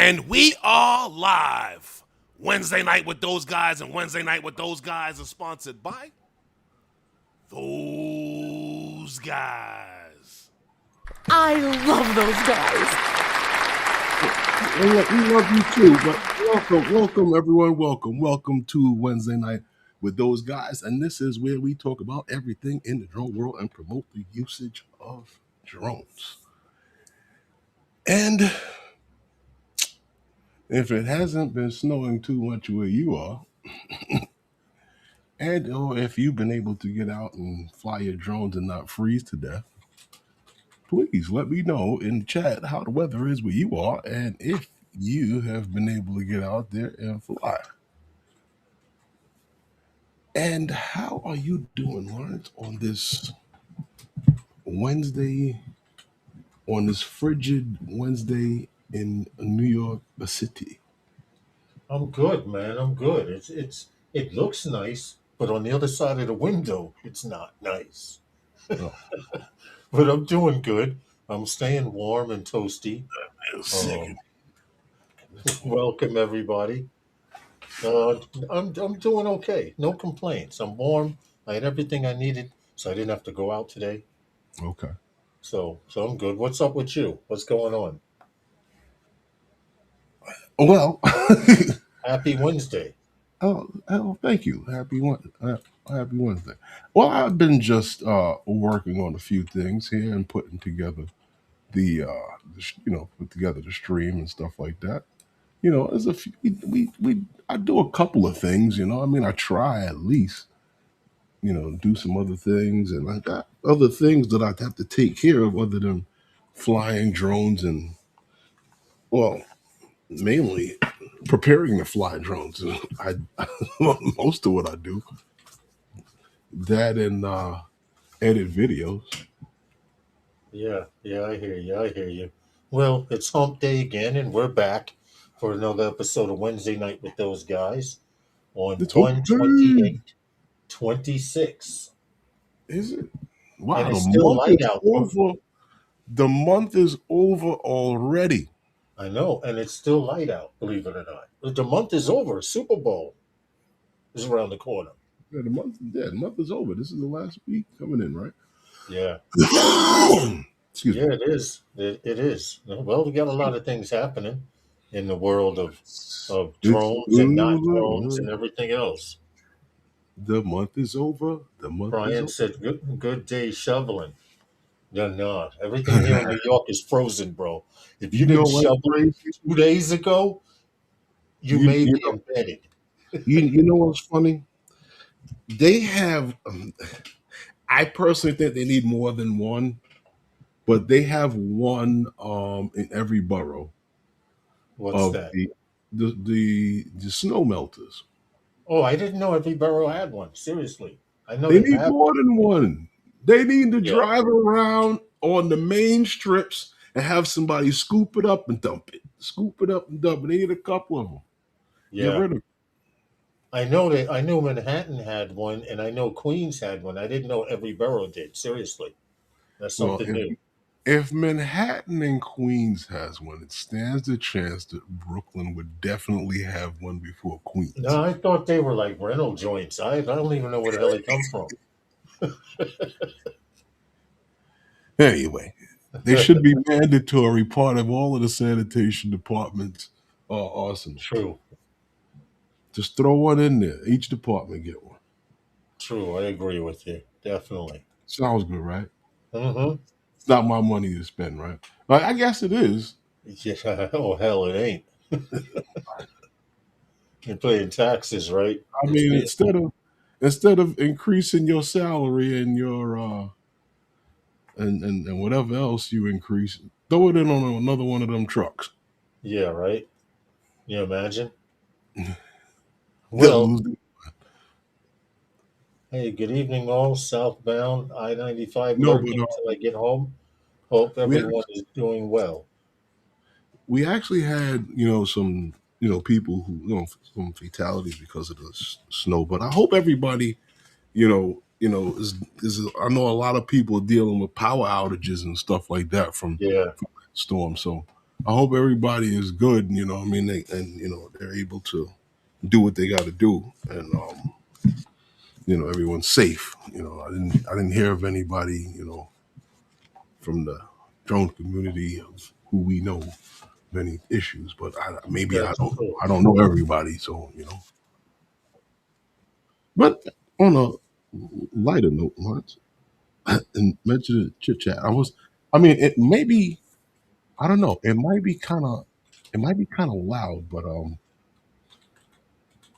And we are live. Wednesday night with those guys, and Wednesday night with those guys are sponsored by those guys. I love those guys. We love you too, but welcome everyone. Welcome to Wednesday night with those guys. And this is where we talk about everything in the drone world and promote the usage of drones. And if it hasn't been snowing too much where you are, and or if you've been able to get out and fly your drones and not freeze to death, please let me know in the chat how the weather is where you are and if you have been able to get out there and fly. And how are you doing, Lawrence, on this Wednesday, on this frigid Wednesday in New York City? I'm good, man. I'm good. It looks nice, but on the other side of the window, it's not nice. Oh. But I'm doing good. I'm staying warm and toasty. Welcome everybody. I'm doing okay. No complaints. I'm warm. I had everything I needed, so I didn't have to go out today. Okay. So I'm good. What's up with you? What's going on? Well, Happy Wednesday. oh, thank you. Happy Wednesday. Well, I've been just working on a few things here and putting together put together the stream and stuff like that. There's a few, I do a couple of things. I mean, I try at least. Do some other things, and I got other things that I have to take care of other than flying drones and, well, mainly preparing to fly drones. I most of what I do that and edit videos. Yeah, I hear you. Well, it's hump day again, and we're back for another episode of Wednesday Night with those guys on It's hump day. 1/28/26. Is it? Wow, And it's still light out. over. The month is over already. I know, and it's still light out, believe it or not. But the month is over. Super Bowl is around the corner. Yeah, the month is over. This is the last week coming in, right? Yeah. Excuse me. Yeah, it is. It is. Well, we got a lot of things happening in the world of drones and not drones and everything else. The month is over. Brian said, good day shoveling. No. Everything here in New York is frozen, bro. If you didn't shovel 2 days ago, you may be embedded. You know what's funny? They have, I personally think they need more than one, but they have one in every borough. What's that? The snow melters. Oh, I didn't know every borough had one. Seriously. I know they need more than one. They need to drive around on the main strips and have somebody scoop it up and dump it. They need a couple of them. Yeah. Get rid of it. I know Manhattan had one, and I know Queens had one. I didn't know every borough did. Seriously. That's something new. If Manhattan and Queens has one, it stands the chance that Brooklyn would definitely have one before Queens. No, I thought they were like rental joints. I don't even know where the hell they come from. Anyway, they should be mandatory part of all of the sanitation departments' arsenal. True. Just throw one in there. Each department get one. True, I agree with you. Definitely. Sounds good, right? Mm-hmm. It's not my money to spend, right? Like, I guess it is. Yeah. Oh, hell, it ain't. You're paying taxes, right? I mean, instead of increasing your salary and your and whatever else you increase, throw it in on another one of them trucks. Yeah, right. You imagine? Well, hey, good evening, all. Southbound I-95 working until I get home. Hope everyone is doing well. We actually had, some, people who, some fatalities because of the snow. But I hope everybody, is I know a lot of people dealing with power outages and stuff like that from the storm. So I hope everybody is good. You know, what I mean, they're able to do what they got to do, and everyone's safe. I didn't hear of anybody, from the drone community of who we know many issues, but maybe I That's don't know. cool. I don't know everybody, so. But on a lighter note, Lawrence, and mention the chit chat. I mean, it may be. I don't know. It might be kind of loud, but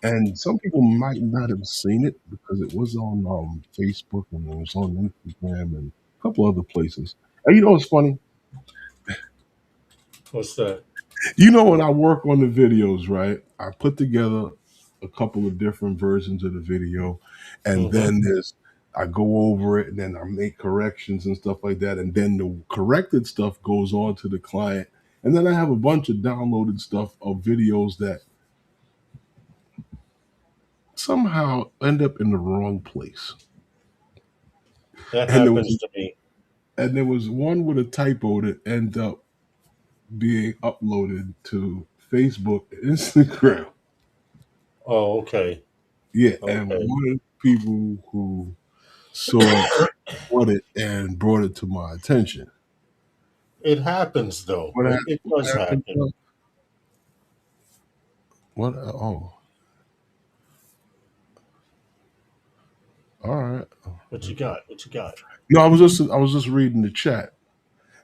and some people might not have seen it because it was on Facebook and it was on Instagram and a couple other places. And what's funny? What's that? When I work on the videos, right? I put together a couple of different versions of the video, and Mm-hmm. then I go over it and then I make corrections and stuff like that, and then the corrected stuff goes on to the client, and then I have a bunch of downloaded stuff of videos that somehow end up in the wrong place. That And there happens was to me. and there was one with a typo that ended up being uploaded to Facebook and Instagram. Oh, okay. Yeah, and Okay. one of the people who saw it and brought it to my attention. It happens, though. What happened? It What does happened? happen. What? Oh, all right. What you got? What you got? No, I was just reading the chat.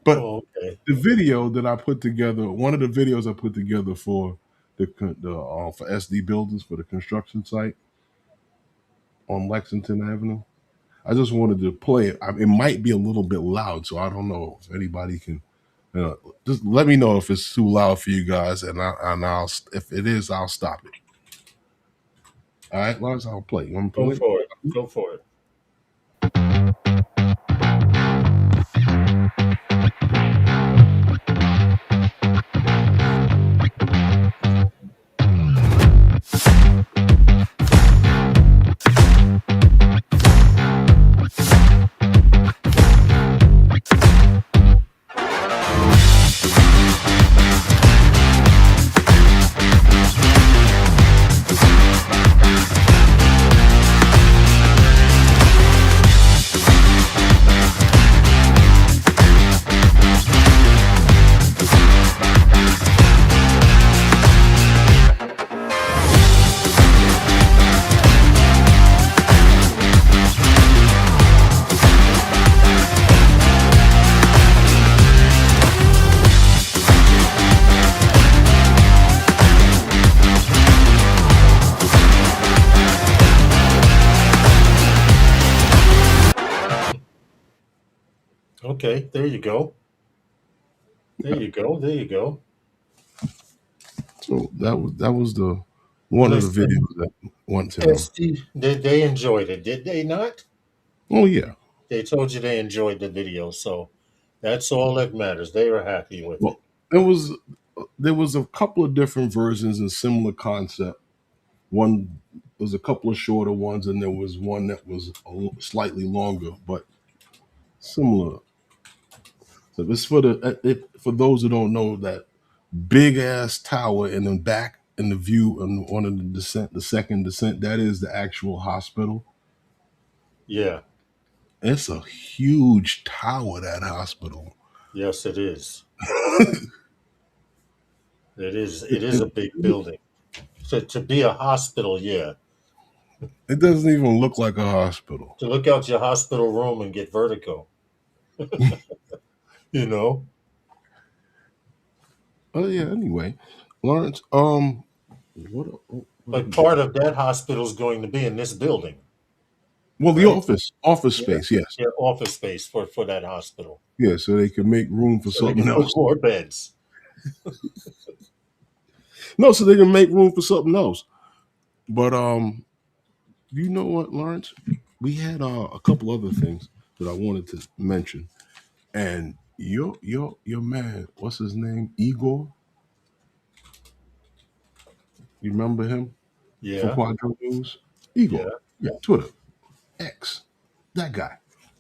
But Oh, okay. the video that I put together, one of the videos I put together for for SD builders for the construction site on Lexington Avenue. I just wanted to play it. It might be a little bit loud, so I don't know if anybody can. Just let me know if it's too loud for you guys, and I'll if it is, I'll stop it. All right, Lars, I'll play. You want me to Go play? for it. Go for it. Okay. There you go. There you go. There you go. So that was the one of the Listen, videos that went to them. SD, they enjoyed it, did they not? Oh yeah. They told you they enjoyed the video, so that's all that matters. They were happy with it. Well, there was a couple of different versions and similar concept. One was a couple of shorter ones, and there was one that was slightly longer, but similar. So it's for those who don't know that big ass tower in the back in the view on one of the second descent. That is the actual hospital. Yeah. It's a huge tower, that hospital. Yes, it is. It is. It, It is it, a big building. So to be a hospital, yeah. it doesn't even look like a hospital. To look out your hospital room and get vertigo, you know. Oh yeah. Anyway, Lawrence. What But part of that hospital is going to be in this building, well, the right? office Yeah. space, yes, Yeah. Office space for that hospital, yeah, so they can make room for so they something can put else. more beds. No, so they can make room for something else. But you know what, Lawrence? We had a couple other things that I wanted to mention, and your man, what's his name, Igor? You remember him from Yeah. Quadro News? Igor, Yeah. yeah, Twitter, X, that guy.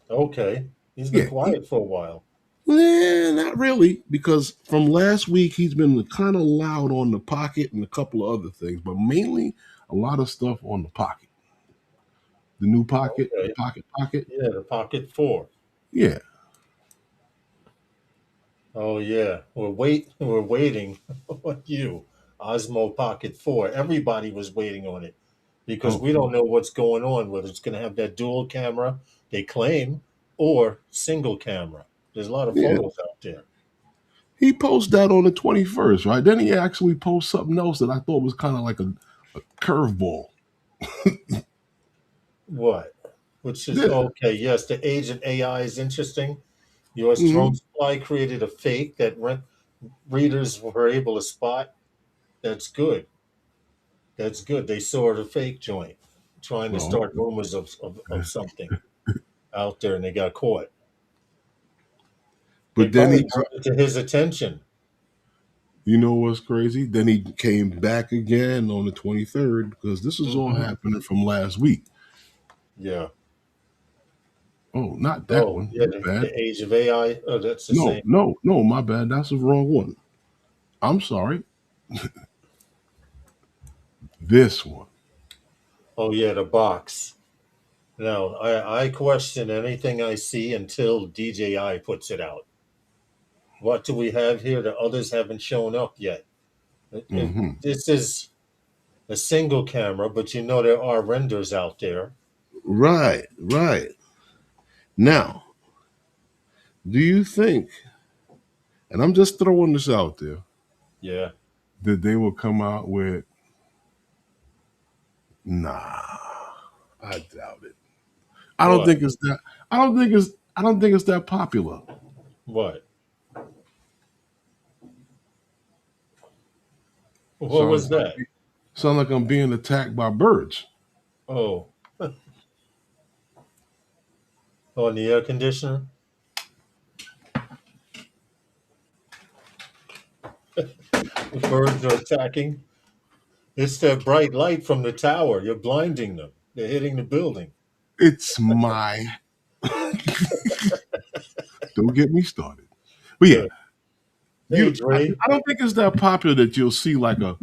Okay. He's been Yeah, quiet for a while. Not really, because from last week he's been kind of loud on the pocket and a couple of other things, but mainly a lot of stuff on the pocket. The new pocket, the Okay. pocket. Yeah, the Pocket 4. Yeah. Oh yeah, we're waiting on you, Osmo Pocket 4. Everybody was waiting on it because Oh, we don't know what's going on, whether it's going to have that dual camera they claim or single camera. There's a lot of yeah. photos out there. He posted that on the 21st, right? Then he actually posted something else that I thought was kind of like a curveball. What? Which is Yeah. okay. Yes, the age of AI is interesting. U.S. Hmm. Drone Supply created a fake that readers were able to spot. That's good. That's good. They saw the fake joint, trying to Well, start rumors of something out there, and they got caught. They but then probably brought it to his attention. you know what's crazy? Then he came back again on the 23rd because this is all Hmm. happening from last week. Yeah. Oh, not that Oh, one. yeah. My bad. The age of AI. Oh, that's the No, same. no, no, my bad. That's the wrong one. I'm sorry. This one. Oh, yeah. The box. No, I question anything I see until DJI puts it out. What do we have here that others haven't shown up yet? Hmm. This is a single camera, but you know there are renders out there. Right, right. Now, do you think, and I'm just throwing this out there, Yeah. that they will come out with, nah, I doubt it. I don't What? think it's that, I don't think it's that popular. What? What Sound was like that? sound like I'm being attacked by birds. Oh, on the air conditioner? The birds are attacking. It's that bright light from the tower. You're blinding them. They're hitting the building. It's my don't get me started. But yeah, Yeah. Hey, you I, Dre, I don't think it's that popular that you'll see like a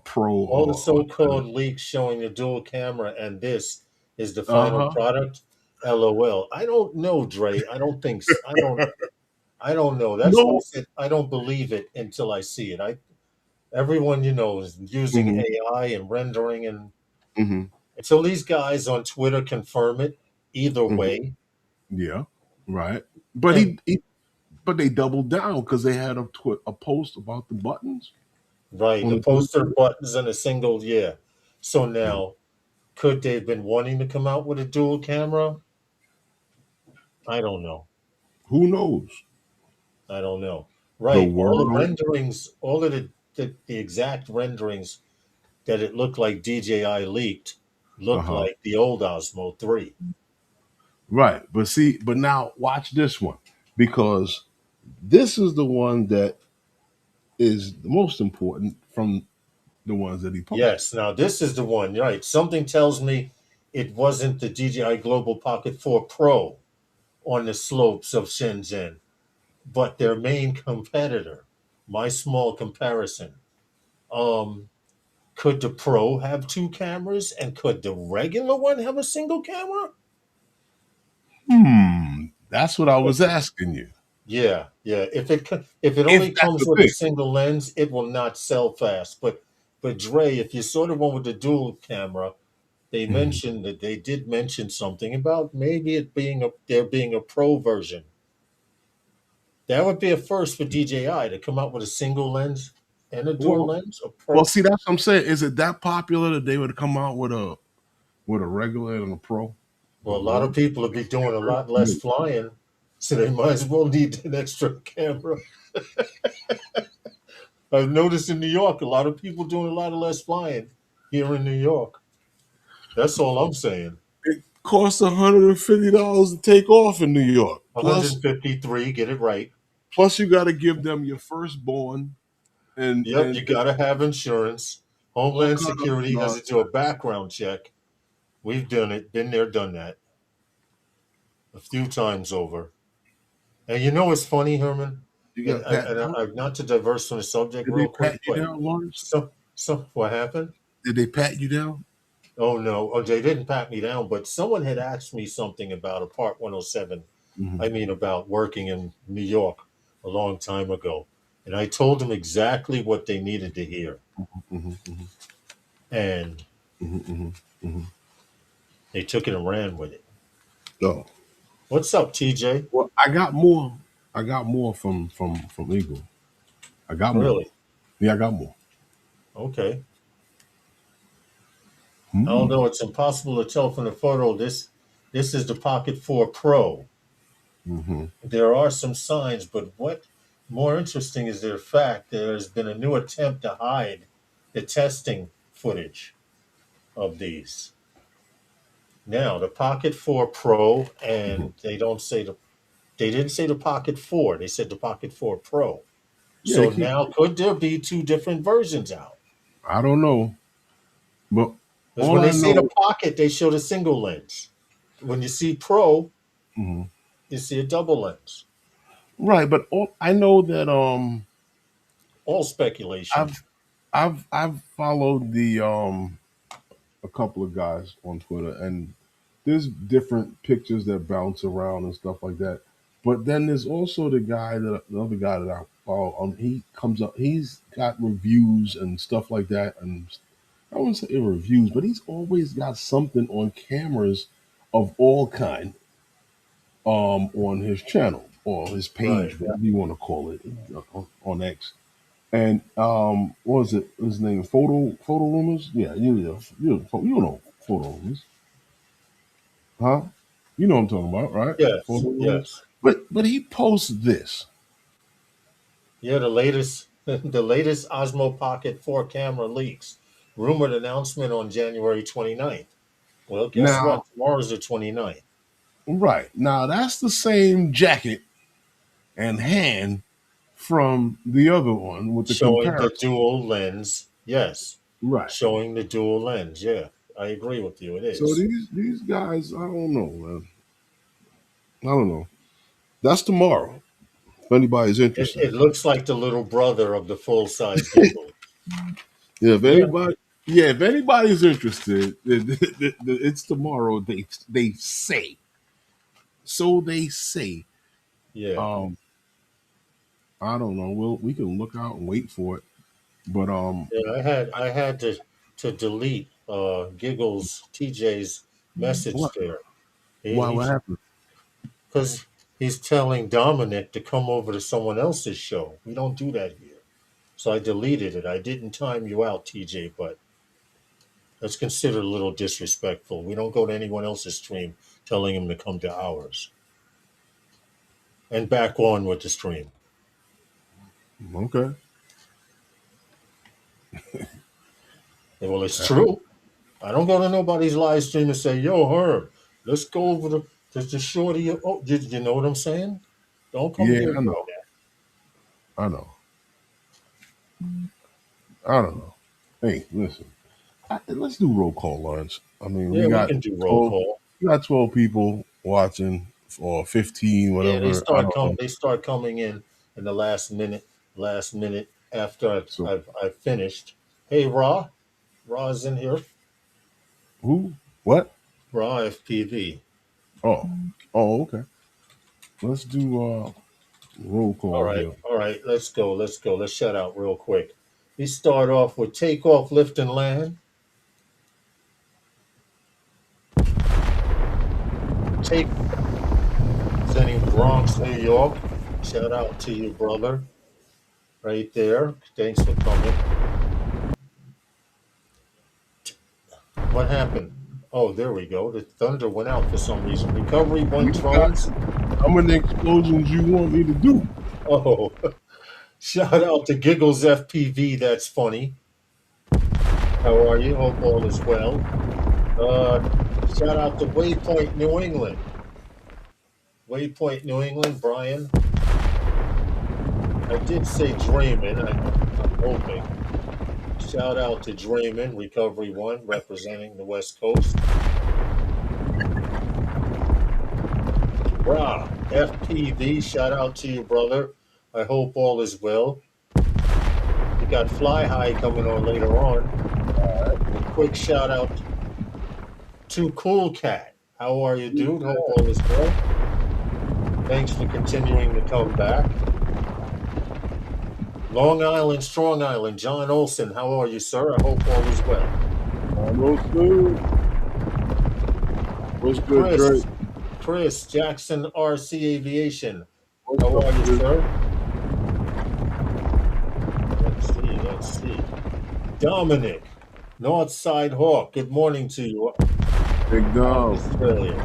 pro all the or so-called leaks showing the dual camera and this is the final uh-huh. product. LOL. I don't know, Dre. I don't think. I don't know. That's why I No. said I don't believe it until I see it. Everyone is using Hmm. AI and rendering, and Hmm. until these guys on Twitter confirm it, either Hmm. way, Yeah, right. But and but they doubled down because they had a post about the buttons right, on the the poster 23rd. buttons and a single, yeah. So now, could they have been wanting to come out with a dual camera? I don't know. Who knows? I don't know. The Right, all the world. renderings, all of the exact renderings that it looked like DJI leaked looked Uh-huh. like the old Osmo 3. Right. But see, but now watch this one because this is the one that is the most important from the ones that he posted. Yes, now this is the one, right? Something tells me it wasn't the DJI Global Pocket 4 Pro on the slopes of Shenzhen, but their main competitor. My small comparison. Um, could the Pro have two cameras and could the regular one have a single camera? That's what I was asking you. Yeah, yeah. If it If only that's comes the with a thing. single lens, it will not sell fast. But Dre, if you saw the one with the dual camera, they Mhm. mentioned that they did mention something about maybe it being there being a pro version. That would be a first for DJI to come out with a single lens and a dual Well, lens, a well, pro. see, that's what I'm saying. Is it that popular that they would come out with a regular and a pro? Well, The a lot of world. people would be doing a lot less flying, so they might as well need an extra camera. I've noticed in New York, a lot of people doing a lot of less flying here in New York. That's all I'm saying. It costs $150 to take off in New York. 153, get it right. Plus you got to give them your firstborn and Yep, and you got to have insurance. all Homeland kind of Security has to do a background check. We've done it, been there, done that a few times over. And you know what's funny, Herman? You And, got pat down? not to diverse from the subject Did they real quick, pat you but down, Lawrence? what happened? Did they pat you down? Oh no, oh they didn't pat me down, but someone had asked me something about a Part 107. Mm-hmm. I mean, about working in New York a long time ago, and I told them exactly what they needed to hear, Mm-hmm. Mm-hmm. and Mm-hmm. Mm-hmm. they took it and ran with it. Oh, What's up, TJ? well, I got more. I got more from Eagle. I got more. Really? Yeah, I got more. Okay. Hmm. Although it's impossible to tell from the photo, this is the Pocket 4 Pro. Mm-hmm. There are some signs, but what more interesting is the fact there's been a new attempt to hide the testing footage of these. Now, the Pocket 4 Pro, Mm-hmm. and they didn't say the Pocket 4, they said the Pocket 4 Pro. Yeah, they So keep. now could there be two different versions out? I don't know, but Because all when I they say the know. Pocket, they show the single lens. When you see Pro, Mhm. you see a double lens. Right, but all I know that All speculation. I've I've followed the a couple of guys on Twitter, and there's different pictures that bounce around and stuff like that. But then there's also the other guy that I follow. He comes up. He's got reviews and stuff like that, and I wouldn't say reviews, but he's always got something on cameras of all kind on his channel or his Right. page, whatever you want to call it, on X. And what was it? His name Photo Rumors. Yeah, you know Photo Rumors, huh? You know what I'm talking about, right? Yes. Photo Rumors. Yes. But he posts this. Yeah, the latest the latest Osmo Pocket 4 camera leaks. Rumored announcement on January 29th. Well, guess Now, what? Tomorrow's the 29th. right now, that's the same jacket and hand from the other one with the Showing the comparison. dual lens. Yes. Right. Showing the dual lens. Yeah. I agree with you. It So is. these guys, I don't know, man. I don't know. That's tomorrow. If anybody's interested. It looks like the little brother of the full size giggle. Yeah, if Yeah. anybody, yeah, if anybody's interested, it's tomorrow. They say, so they say. Yeah. Um, I don't know. We can look out and wait for it. But Yeah. I had to delete Giggles TJ's message what? there. Why? He What happened? because he's telling Dominic to come over to someone else's show. We don't do that here. So I deleted it. I didn't time you out, TJ, but that's considered a little disrespectful. We don't go to anyone else's stream telling him to come to ours. And back on with the stream. Okay. And well, it's true. I don't go to nobody's live stream and say, yo, Herb, let's go over to shorty. Oh, you know what I'm saying? Don't come Yeah, here I doing know. that. I know. I don't know. Hey, listen. Let's do roll call, Lawrence. I mean, Yeah, we can do roll 12. call. We got 12 people watching, or 15, Yeah, whatever. I don't know. they start coming in the last minute after So I've finished. Hey, Raw is in here. who? What? Raw FPV. Oh, oh, okay. Let's do roll call here. All right. Let's go. Let's shut out real quick. We start off with takeoff, lift, and land. Take Representing Bronx, New York. Shout out to you, brother. Right there. Thanks for coming. What happened? Oh, there we go. The thunder went out for some reason. Recovery one You got drones. how many explosions you want me to do? Oh, shout out to Giggles FPV. That's funny. How are you? Hope all is well. Shout out to Waypoint New England. Waypoint New England, Brian. I did say Draymond. I'm hoping. Shout out to Draymond, Recovery One, representing the West Coast. Rah, FPV, shout out to you, brother. I hope all is well. We got Fly High coming on later on. A quick shout out to Cool Cat. How are you, dude? Hope all is well. Thanks for continuing to come back. Long Island, Strong Island, John Olson. How are you, sir? I hope all is well. Hello, sir. What's good, Dre? Chris Jackson, RC Aviation. What's How up, are you, Chris? sir? Let's see. Dominic, Northside Hawk. Good morning to you. Big dog. Australia.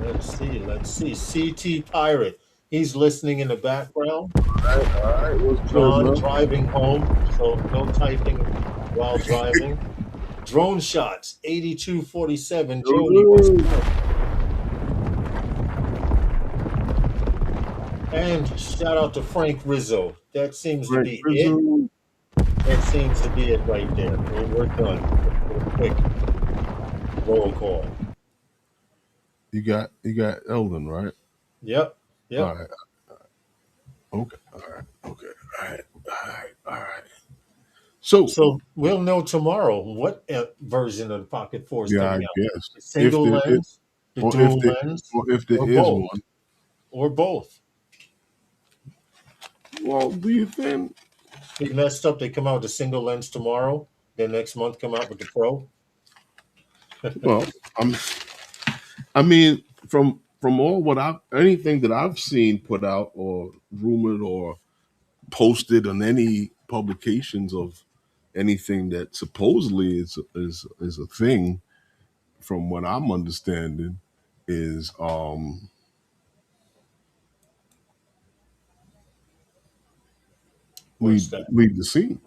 Let's see. CT Pirate. He's listening in the background. All right, what's good, John man? driving home, so no typing while driving. Drone shots, 8247. Jody, what's Yo, good? And shout out to Frank Rizzo. That seems to Frank be it. Rizzo. That seems to be it right there. We're done with a quick roll call. You got Eldon, right? Yep. All right. Okay. All right. Okay. All right. All right. So So we'll know tomorrow what version of the Pocket 4 is yeah, I coming out. guess The if single there is, lens, the or if dual there, lens, or if there or is both. one. Or both. Well, do you think? They messed up. They come out with the single lens tomorrow. Then next month come out with the Pro. Well, I'm. I mean, from all what I anything that I've seen put out or rumored or posted on any publications of anything that supposedly is a thing, from what I'm understanding, is What's that? leave the scene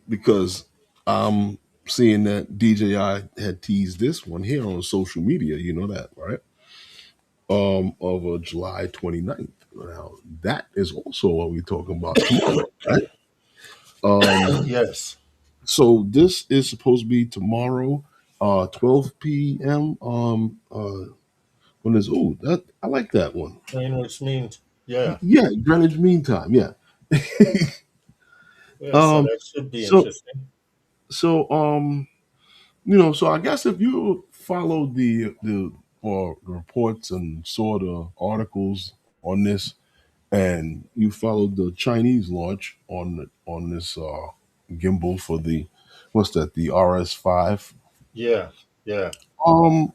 because I'm seeing that DJI had teased this one here on social media. You know that, right? Of July 29th. Now that is also what we're talking about tomorrow, right? Yes. So this is supposed to be tomorrow, 12 p.m. When is that I like that one. Which means, yeah. Yeah, Greenwich Mean Time. Yeah. Yeah, so Um. that should be So interesting. so so I guess if you followed the or the reports and saw the articles on this, and you followed the Chinese launch on this gimbal for the what's that, the RS5. Yeah. Yeah. Um,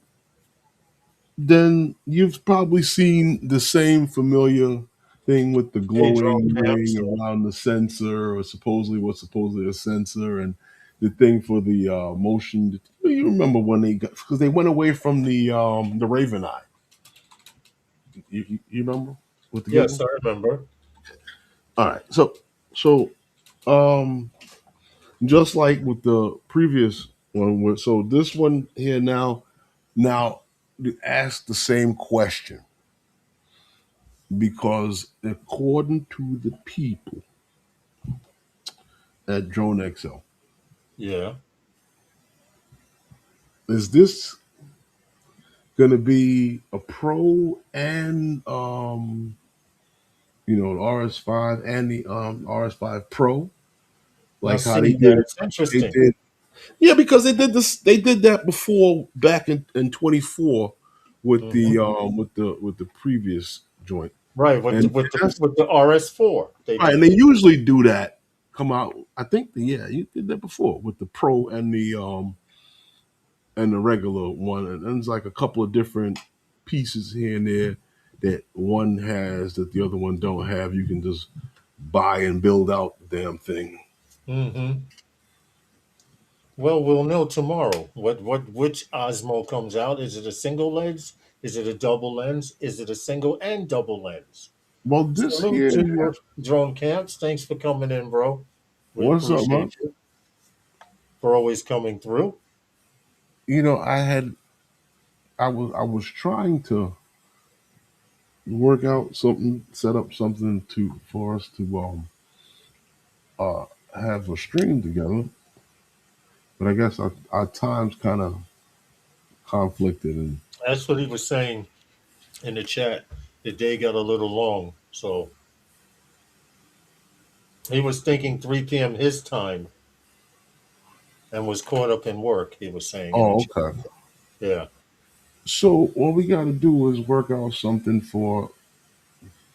then you've probably seen the same familiar thing with the Hey, drone glowing camps. ring around the sensor, or supposedly a sensor, and the thing for the motion. You remember when they got, because they went away from the Raven Eye. You remember with the Yes, gimbal? I remember. All right, so um, just like with the previous one, so this one here now ask the same question, because according to the people at Drone XL, Yeah. is this going to be a pro and the RS5 and the RS5 Pro, Now, like how they see, did it? that's They interesting. did, yeah, because they did this. They did that before back in 24 with Hmm. the previous joint, Right, with the, and with the that's with the RS4, they right. And did they it. usually do that. Come out. I think you did that before with the Pro and the regular one, and there's like a couple of different pieces here and there that one has that the other one don't have. You can just buy and build out the damn thing. Hmm. Well, we'll know tomorrow which Osmo comes out. Is it a single lens? Is it a double lens? Is it a single and double lens? Well, this Salute to here, your drone camps. Thanks for coming in, bro. We what's up, man? appreciate you for always coming through. I was trying to work out something, set up something to for us to uh have a stream together, but I guess our times kind of conflicted, and That's what he was saying in the chat. The day got a little long, so he was thinking 3 p.m. his time and was caught up in work. He was saying in the Oh, chat. okay. Yeah, So all we got to do is work out something for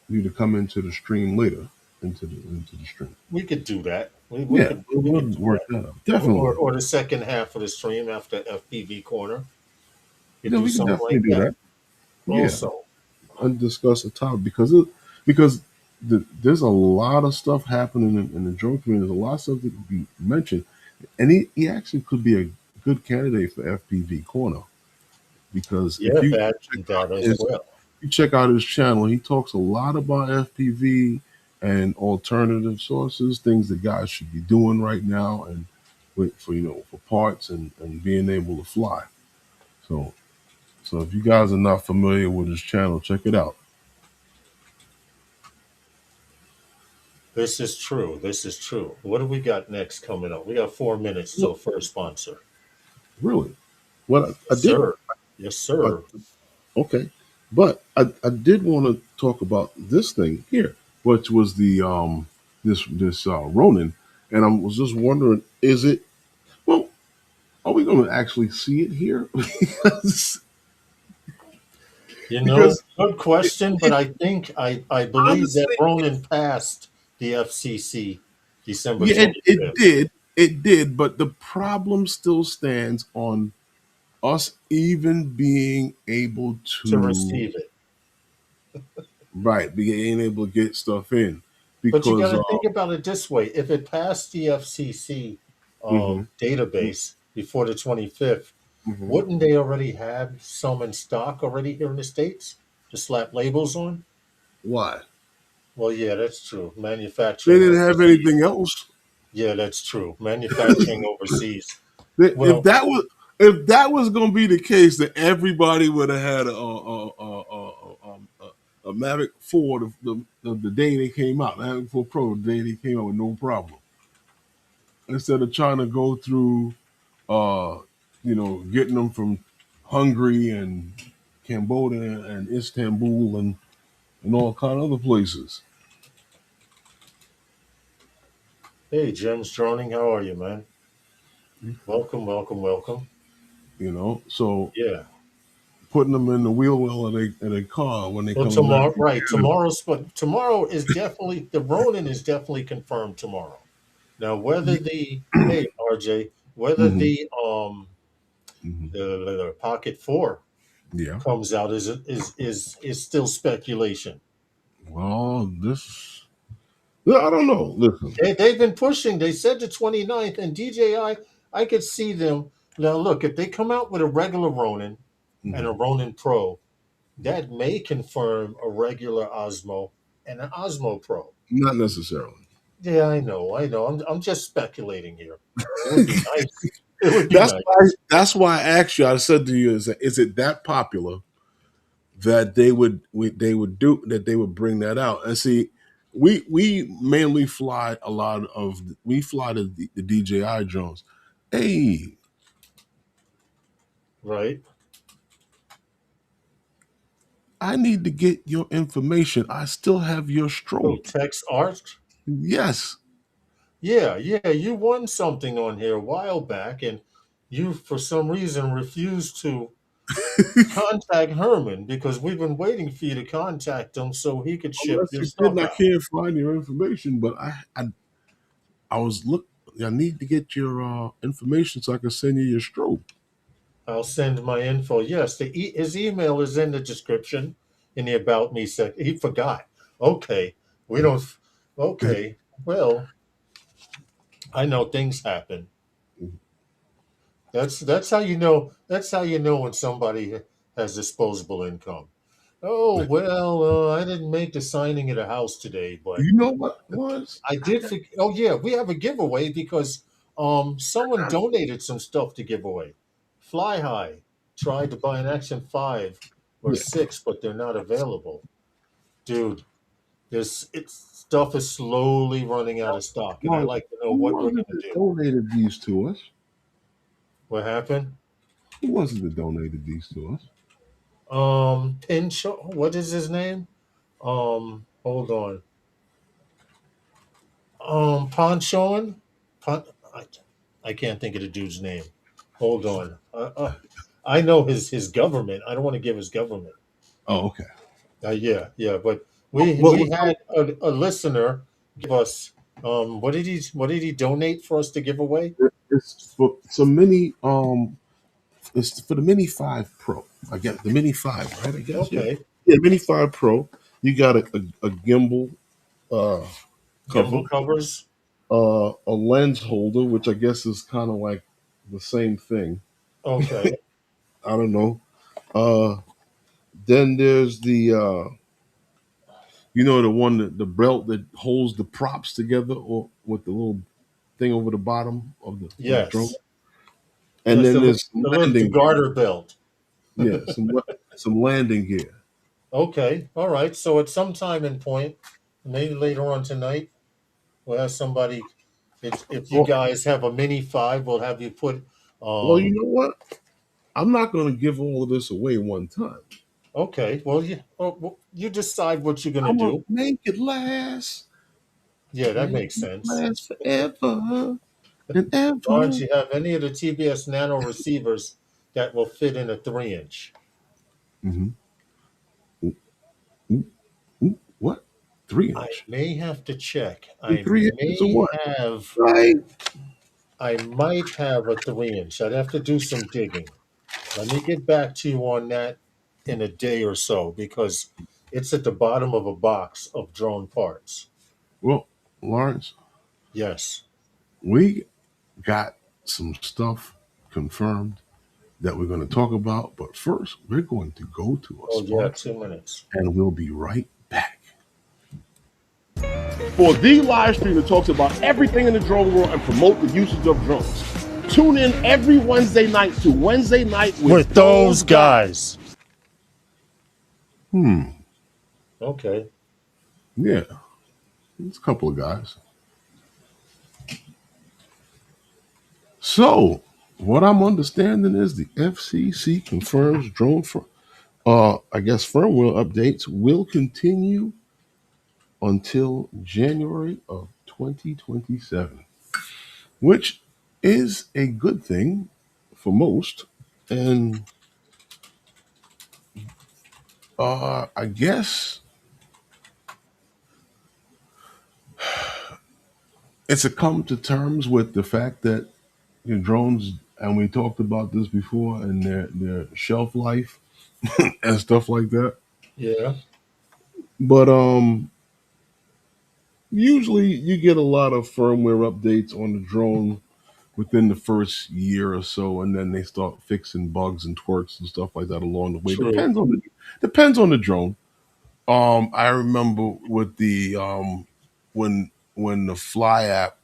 you to come into the stream later, into the stream. we could do that. We Yeah, could we we'll could do work that. that out. Definitely. Or the second half of the stream after FPV Corner. You Yeah, do we can something definitely like do that. that. Yeah, Also, and discuss the topic because there's a lot of stuff happening in the drone community. There's a lot of stuff that could be mentioned, and he actually could be a good candidate for FPV Corner because if yeah, that as well. you check out his channel, he talks a lot about FPV and alternative sources, things that guys should be doing right now, and for for parts and being able to fly. So so if you guys are not familiar with his channel, check it out. This is true. This is true. What do we got next coming up? We got 4 minutes till first sponsor. Really, what I Yes, did, sir. Yes, I, sir. okay, but I did want to talk about this thing here, which was the this Ronin, and I was just wondering, is it well? Are we going to actually see it here? because You know, because good it, question, but it I think I believe that honestly, Ronan passed the FCC December yeah, it 25th did, but the problem still stands on us even being able to to receive it. right, being able to get stuff in But you got because to think about it this way: if it passed the FCC hmm database before the 25th, hmm wouldn't they already have some in stock already here in the States to slap labels on? why Well, yeah, that's true. they Manufacturing didn't have anything overseas. else. Yeah, that's true. Manufacturing overseas. If Well, that was going to be the case, that everybody would have had a Mavic 4 the day they came out, Mavic 4 Pro the day they came out with no problem. Instead of trying to go through, getting them from Hungary and Cambodia and Istanbul and all kind of other places. hey, Jim's droning. How are you, man? Welcome, welcome, welcome. So Yeah. putting them in the wheel well of their car when they Well, coming back tomorrow, from right? Canada. Tomorrow is definitely the Ronin is definitely confirmed tomorrow. Now, whether the hey RJ, whether hmm hmm the Pocket Four Yeah. comes out is still speculation. Well, I don't know. Listen. They've been pushing. They said the 29th, and DJI, I could see them. Now, look, if they come out with a regular Ronin and a hmm Ronin Pro, that may confirm a regular Osmo and an Osmo Pro. Not necessarily. Yeah, I know. I'm just speculating here. It would be nice. It would be That's nice. why. That's why I asked you. I said to you, is it that popular that they would do that? They would bring that out and see. We mainly fly a lot of we fly the DJI drones. Hey, Right? I need to get your information. I still have your Oh, strobe. text art. Yes. Yeah, yeah. You won something on here a while back, and you, for some reason, refused to contact Herman because we've been waiting for you to contact him so he could ship Unless your you didn't, stuff I out. can't find your information. But I was look. I need to get your information so I can send you your strobe. I'll send my info. Yes, his email is in the description in the About Me section. He forgot. Okay, we don't. Okay, well, I know things happen. That's how you know. That's how you know when somebody has disposable income. Oh well, I didn't make the signing at the house today, but You know what it was? I did. Oh yeah, we have a giveaway because someone donated some stuff to give away. Fly High tried to buy an Action 5 or Yeah. 6, but they're not available. Dude, this it's stuff is slowly running out of stock, and I Well, like to know who what we're was it gonna that do. donated these to us? What happened? Who was it that donated these to us? Pinchot. What is his name? Hold on. Ponchon. Pon, I, I can't think of the dude's name. Hold on. I know his government. I don't want to give his government. Oh, okay. Yeah, yeah. But But we had a listener give us. What did he donate for us to give away? it's for some mini. It's for the Mini 5 Pro. I get the Mini 5, right? I guess, yeah. Okay, Yeah, Mini 5 Pro. You got a gimbal uh, cover, gimbal covers. a lens holder, which I guess is kind of like the same thing. Okay. I don't know. Uh, then there's the one that the belt that holds the props together, or with the little thing over the bottom of the drone. Yes. And Yes. then there's some The landing gear. garter belt. Yeah, some landing gear. Okay. All right. So at some time and point, maybe later on tonight, we'll have somebody. If you Well, guys have a mini five, we'll have you put. well, you Um. know what? I'm not going to give all of this away one time. Okay. You decide what you're gonna I'm gonna do. make it last, Yeah, that make makes it sense. last forever and Don't ever. you have any of the TBS Nano receivers that will fit in a 3 inch? Mm-hmm. Ooh, ooh, ooh, what? Three I inch? may have to check. In 3 inches of May what? have. Right. I might have a 3 inch. I'd have to do some digging. Let me get back to you on that in a day or so because it's at the bottom of a box of drone parts. Well, Lawrence, Yes. we got some stuff confirmed that we're going to talk about, but first we're going to go to a Oh, yeah, sponsor, 2 minutes. and we'll be right back. For the live stream that talks about everything in the drone world and promote the usage of drones. Tune in every Wednesday night to Wednesday Night with those guys. Okay. Yeah, it's a couple of guys. So, what I'm understanding is the FCC confirms I guess firmware updates will continue until January of 2027, which is a good thing for most. And I guess it's a come to terms with the fact that your drones, and we talked about this before, and their shelf life and stuff like that. Yeah. But usually you get a lot of firmware updates on the drone within the first year or so, and then they start fixing bugs and twerks and stuff like that along the way. True. Depends on the drone. I remember with the when the Fly app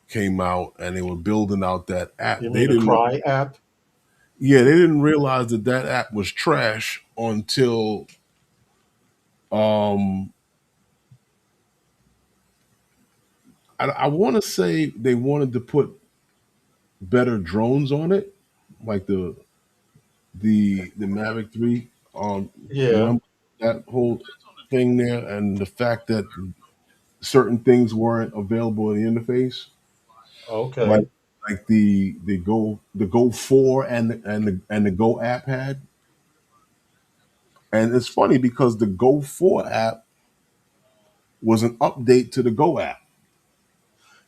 came out and they were building out that app, You they mean the didn't. Cry app? Yeah, they didn't realize that that app was trash until um I want to say they wanted to put better drones on it, like the Mavic 3. Yeah. Remember that whole thing there, and the fact that certain things weren't available in the interface, like Okay. the Go 4 and the Go app had. And it's funny because the Go 4 app was an update to the Go app,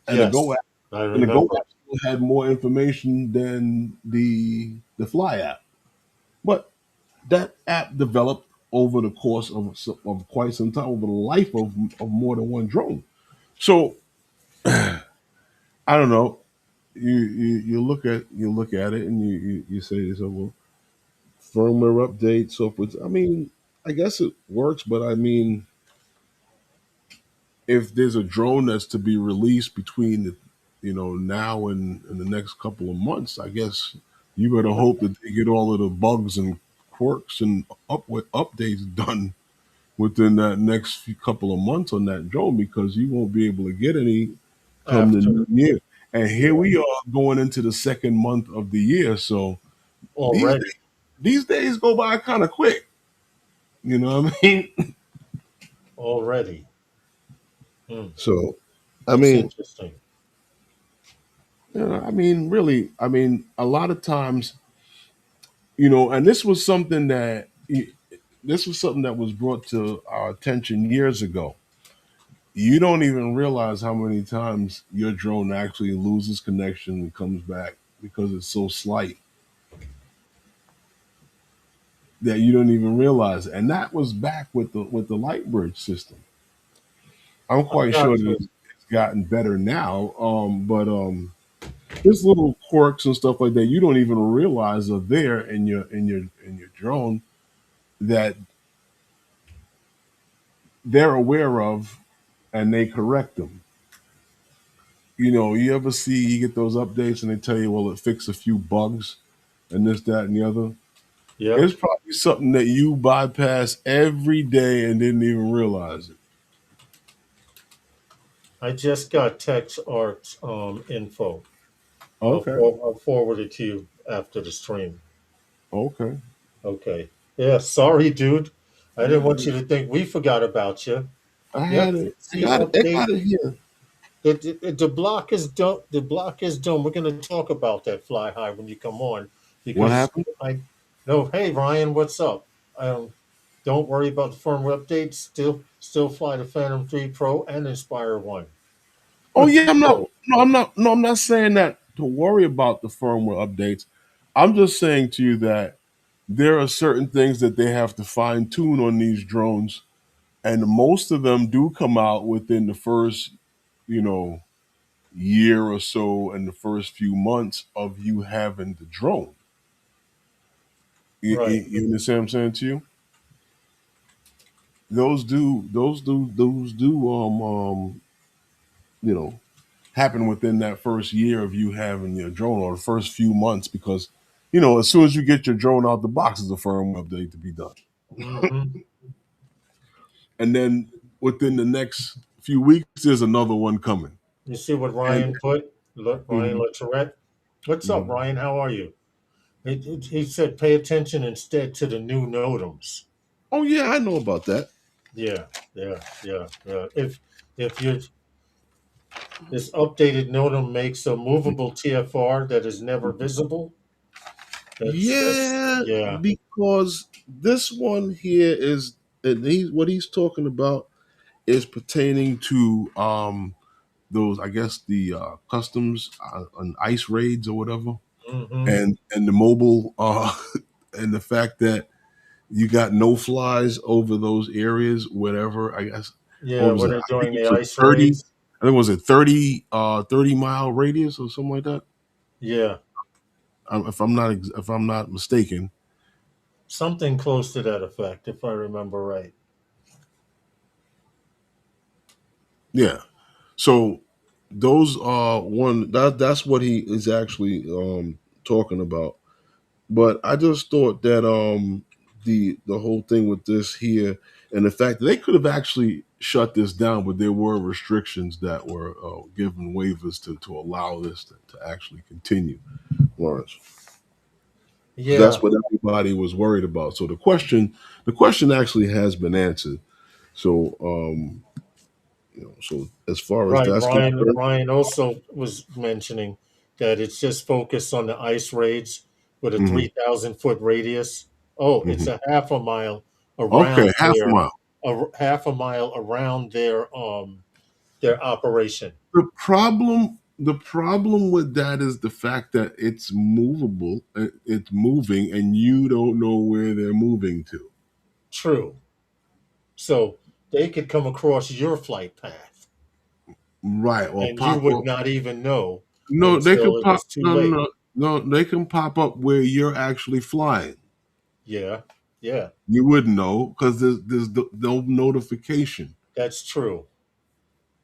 and the Go Yes. app I and the Go remember. app still had more information than the Fly app. But that app developed over the course of quite some time, over the life of more than one drone. So I don't know. You look at it and you say to yourself, well, firmware update, so forth. I mean, I guess it works, but I mean, if there's a drone that's to be released between now and the next couple of months, I guess you better hope that they get all of the bugs and quirks and updates done within that next few couple of months on that drone, because you won't be able to get any come the After. new year. And here Yeah. we are going into the second month of the year, so these Already. days, these days go by kind of quick. You know what I mean? Already. Hmm. So, I That's mean, interesting. I mean, really, I mean, a lot of times, and this was something that was brought to our attention years ago. You don't even realize how many times your drone actually loses connection and comes back because it's so slight that you don't even realize it. And that was back with the light bridge system. I'm I quite got sure that you. it's gotten better now. But there's little quirks and stuff like that you don't even realize are there in your drone that they're aware of and they correct them. You ever see you get those updates and they tell you, well, it fixed a few bugs and this, that, and the other. Yep. It's probably something that you bypass every day and didn't even realize it. I just got text arts info. Okay. I'll forward it to you after the stream. Okay. Okay. Yeah. Sorry, dude. I didn't want Yeah, you to think we forgot about you. I Yep. had it. I See, got it. I update. got it here. The block is done. The block is done. We're going to talk about that fly high when you come on, What because happened? I no. Hey, Ryan, what's up? Don't worry about the firmware updates. Still fly the Phantom 3 Pro and Inspire One. Oh yeah, I'm not. So, No, I'm not. No, I'm not saying that to worry about the firmware updates. I'm just saying to you that there are certain things that they have to fine tune on these drones, and most of them do come out within the first, you know, year or so, and the first few months of you having the drone. right. You understand what I'm saying to you? Those do you know happen within that first year of you having your drone, or the first few months, because as soon as you get your drone out the box, is a firmware update to be done, Hmm. and then within the next few weeks, there's another one coming. You see what And Ryan put? Look, Ryan mhm, Latourette. What's up, mhm. Ryan? How are you? He said, pay attention instead to the new NOTAMs. Oh yeah, I know about that. Yeah, yeah. If you this updated NOTAM makes a movable TFR that is never visible. That's Yeah, yeah. because this one here is, and what he's talking about is pertaining to those, I guess, the customs and ice raids or whatever, Hmm. and the mobile and the fact that you got no flies over those areas, whatever. I guess, what Yeah, was when it? they're I think doing it the was a ice 30. raids. I think it was a 30-mile radius or something like that. Yeah, If I'm not mistaken. something close to that effect, if I remember right. Yeah. So those are that's what he is actually talking about. But I just thought that the whole thing with this here, and the fact that they could have actually shut this down, but there were restrictions that were given waivers to allow this to actually continue, Lawrence. Because Yeah, that's what everybody was worried about. So the question actually has been answered. So so as far as right. that's concerned. Ryan also was mentioning that it's just focused on the ice raids with a Mhm, 3,000 foot radius. Oh, it's mhm. a half a mile Okay, around half a mile. half a mile around their operation. The problem with that is the fact that it's movable, it's moving, and you don't know where they're moving to. True. So they could come across your flight path Right, or and you pop would up. not even know No, they until can it pop. was too No, no, late. no, no. They can pop up where you're actually flying. Yeah, yeah, You wouldn't know because there's no notification. that's true.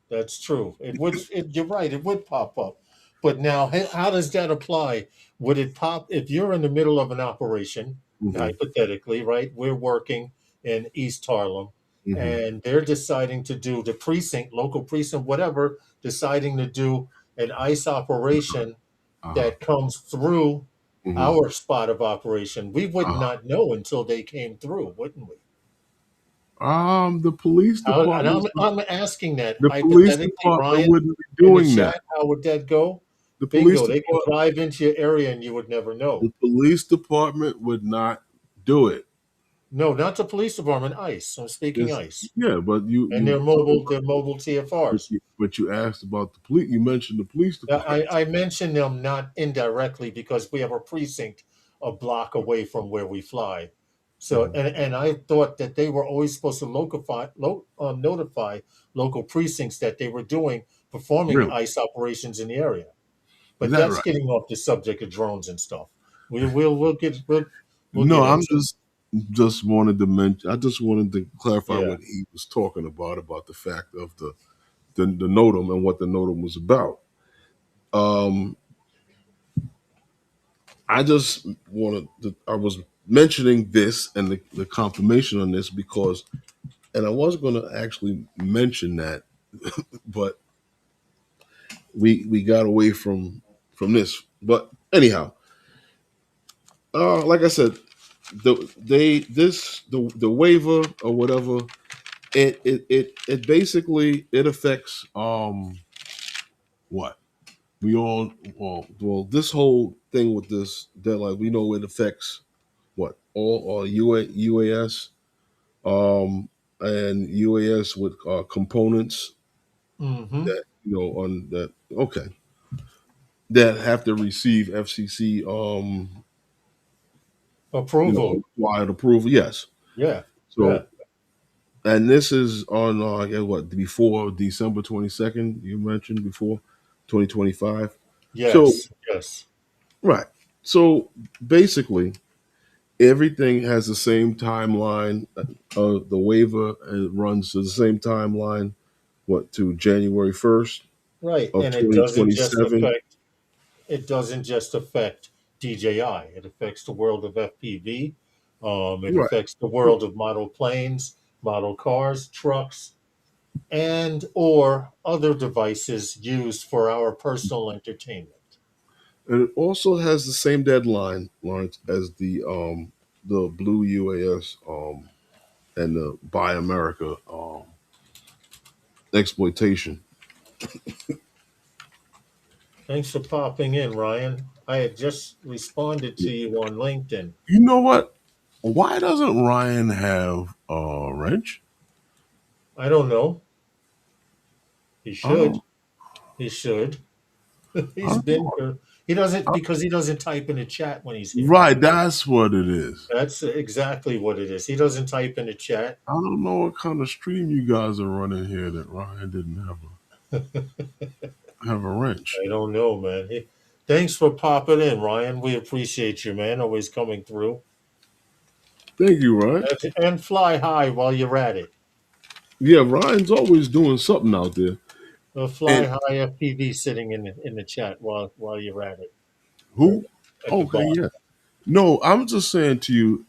That's true. You're right. It would pop up. But now, how does that apply? Would it pop if you're in the middle of an operation, Hmm. hypothetically, right? We're working in East Harlem, Hmm. and they're deciding to do the precinct, local precinct, whatever, deciding to do an ICE operation Uh-huh. that comes through Hmm. our spot of operation. We would Uh-huh. not know until they came through, wouldn't we? The police And department, I'm asking that the police hypothetically, department Ryan, wouldn't be in the doing that. chat. How would that go? The police Bingo. They can department, drive into your area and you would never know. the police department would not do it. No, not the police department. ICE. I'm speaking It's, ICE, yeah, but and you they're talk mobile. about, They're mobile TFRs. but you asked about the police. You mentioned the police department. I mention them not indirectly because we have a precinct a block away from where we fly. So, Mhm. and I thought that they were always supposed to notify local precincts that they were performing Really? ICE operations in the area. Is But that that's right? getting off the subject of drones and stuff. We'll No, get I'm into it. just wanted to mention. I just wanted to clarify Yeah. what he was talking about the fact of the NOTAM and what the NOTAM was about. Um, I just wanted to, I was mentioning this and the confirmation on this because, and I was going to actually mention that, but we got away from this. But anyhow, like I said, the waiver or whatever, it basically it affects what we all well this whole thing with this deadline, we know it affects what all UAS and UAS with components Mm-hmm. that on that okay that have to receive FCC Approval. required approval. Yes. Yeah. Yeah. So and this is on I guess what before December 22nd you mentioned before 2025. So Yes. Yes. right. So basically everything has the same timeline. The waiver runs to the same timeline. What to January 1st Right. of And it doesn't just 2027. affect DJI. It affects the world of FPV. It Right. affects the world of model planes, model cars, trucks, and or other devices used for our personal entertainment. And it also has the same deadline, Lawrence, as the Blue UAS and the Buy America exploitation. Thanks for popping in, Ryan. I had just responded to you on LinkedIn. You know what? Why doesn't Ryan have a wrench? I don't know. He I should. don't. He should. I He's don't been know. here. He doesn't because he doesn't type in the chat when he's here. Right, that's what it is. That's exactly what it is. He doesn't type in the chat. I don't know what kind of stream you guys are running here that Ryan didn't have a wrench. I don't know, man. Thanks for popping in, Ryan. We appreciate you, man. Always coming through. Thank you, Ryan. And fly high while you're at it. Yeah, Ryan's always doing something out there. Fly And high FPV sitting in the chat while you're at it. who? At the Okay, bottom. yeah. No, I'm just saying to you,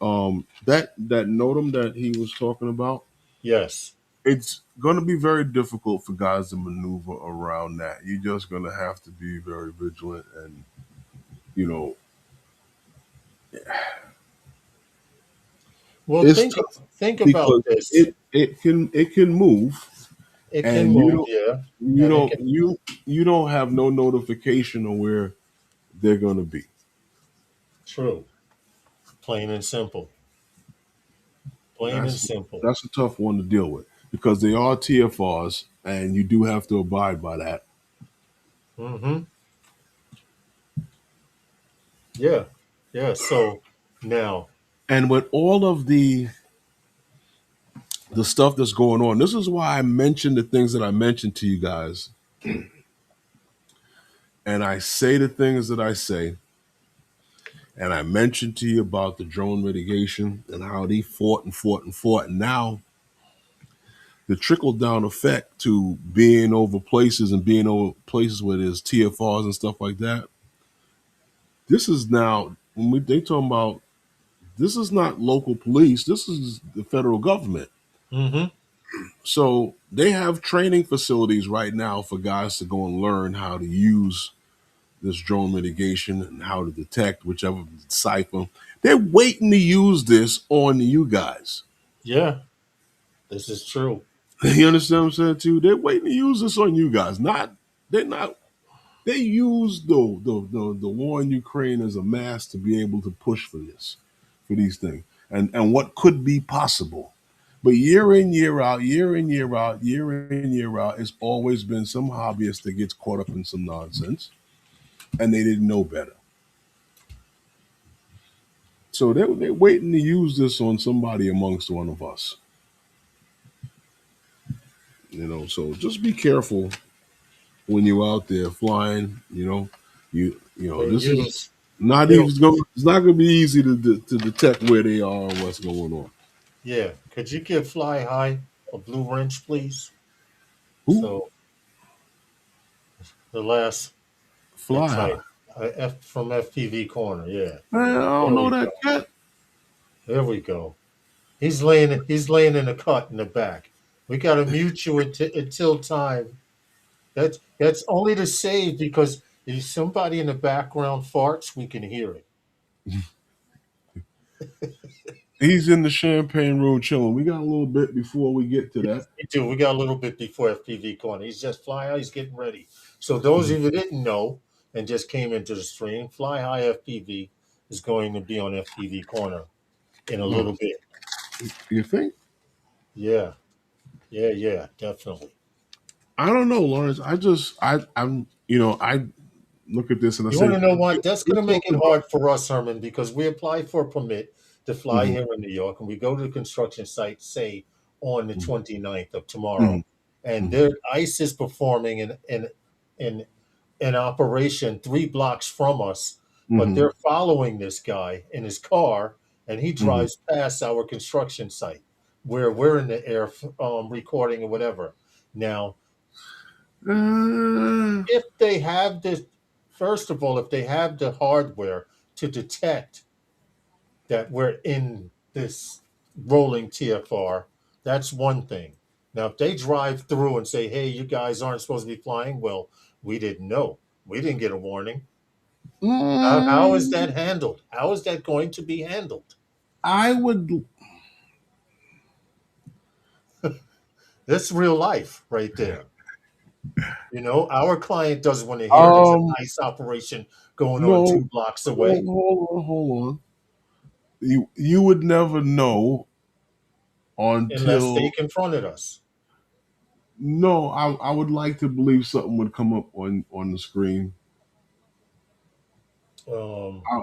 that NOTAM that he was talking about, Yes. it's gonna be very difficult for guys to maneuver around that. You're just gonna have to be very vigilant and you know, Well, it's tough think about because this. it can move It can and move, yeah, and it can. you don't have no notification of where they're gonna be. True. Plain and simple. Plain and That's simple. that's a tough one to deal with because they are TFRs and you do have to abide by that. Mm-hmm. Yeah. Yeah. So now. And with all of the stuff that's going on, this is why I mentioned the things that I mentioned to you guys. And I say the things that I say. And I mentioned to you about the drone mitigation and how they fought and fought and fought. And now the trickle down effect to being over places and being over places where there's TFRs and stuff like that. This is now when they talking about this is not local police. This is the federal government. Mm-hmm. So they have training facilities right now for guys to go and learn how to use this drone mitigation and how to detect whichever cipher. They're waiting to use this on you guys. Yeah. This is true. You understand what I'm saying too? They're waiting to use this on you guys. They're not. They use the war in Ukraine as a mass to be able to push for these things, and what could be possible. But year in, year out, year in, year out, year in, year out, it's always been some hobbyist that gets caught up in some nonsense, and they didn't know better. So they're waiting to use this on somebody amongst one of us. So just be careful when you're out there flying. They This is use not they even don't going. It's not going to be easy to detect where they are and what's going on. Yeah. Could you give Fly High a blue wrench, please? Who So the last fly that's high? right. From FPV Corner, yeah. Man, I don't There know we that go. cat. There we go. He's laying in a cut in the back. We gotta mute you until time. That's only to save because if somebody in the background farts, we can hear it. He's in the champagne room chilling. We got a little bit before we get to that. We do. We got a little bit before FPV Corner. He's just Fly High. He's getting ready. So those of you who didn't know and just came into the stream, Fly High FPV is going to be on FPV Corner in a Oh, little bit. you think? Yeah, yeah, definitely. I don't know, Lawrence. I look at this and I You say, want to know what? That's we're going to make it talking about. hard for us, Herman, because we apply for a permit to fly Mhm, here in New York, and we go to the construction site, say, on the mhm, 29th of tomorrow, mhm, and mhm, their ICE is performing in an operation 3 blocks from us, but mhm, they're following this guy in his car, and he mhm. drives past our construction site where we're in the air recording or whatever. Now, Uh, if they have this, first of all, if they have the hardware to detect that we're in this rolling TFR, that's one thing. Now, if they drive through and say, hey, you guys aren't supposed to be flying, well, we didn't know. We didn't get a warning. How is mm, that handled? How is that going to be handled? I would. That's real life right there. Our client doesn't want to hear there's an Um, ICE operation going on no, 2 blocks away. hold on. You would never know Unless they until. confronted us. No, I would like to believe something would come up on the screen.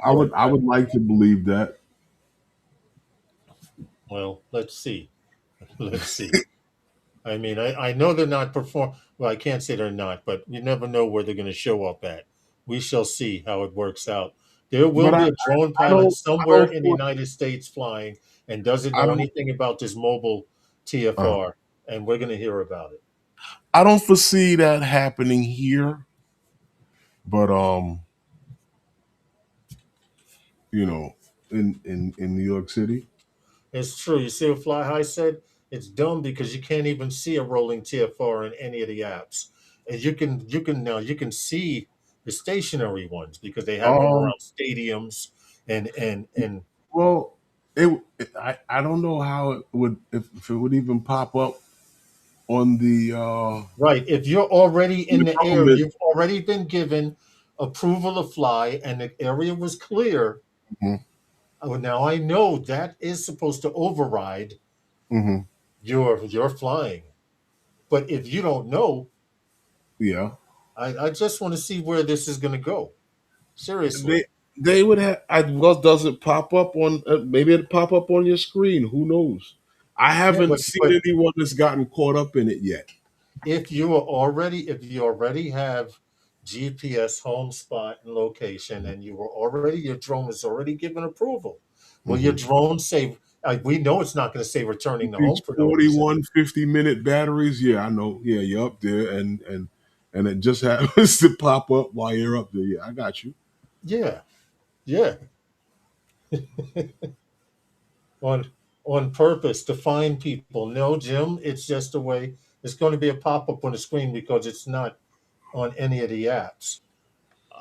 I What? would I would like to believe that. Well, let's see. Let's see. I mean, I know they're not perform. Well, I can't say they're not, but you never know where they're going to show up at. We shall see how it works out. There will But be a drone I pilot don't I somewhere don't in the for- United States flying and doesn't I know don't anything about this mobile uh, TFR, and we're going to hear about it. I don't foresee that happening here. But you know, in New York City. It's true. You see what Fly High said? It's dumb because you can't even see a rolling TFR in any of the apps. And you can see the stationary ones because they have them Um, around stadiums and well, I don't know how it would if it would even pop up on right. If you're already in the the air, government. you've already been given approval to fly and the area was clear. Hmm. Oh, now I know that is supposed to override Hmm. your flying. But if you don't know, Yeah, I just want to see where this is going to go. Seriously. they they would have. Well, does it pop up on? Maybe it pop up on your screen. Who knows? I Yeah, haven't seen but anyone that's gotten caught up in it yet. if you already have GPS home spot and location, and your drone is already given approval, will your Hmm. drone say? We know it's not going to say returning to These home for no reason. 41 50-minute batteries. Yeah, I know. Yeah, you're up there, and it just happens to pop up while you're up there. Yeah, I got you. Yeah, yeah, on on purpose to find people. No, Jim, it's just a way. It's going to be a pop up on the screen because it's not on any of the apps.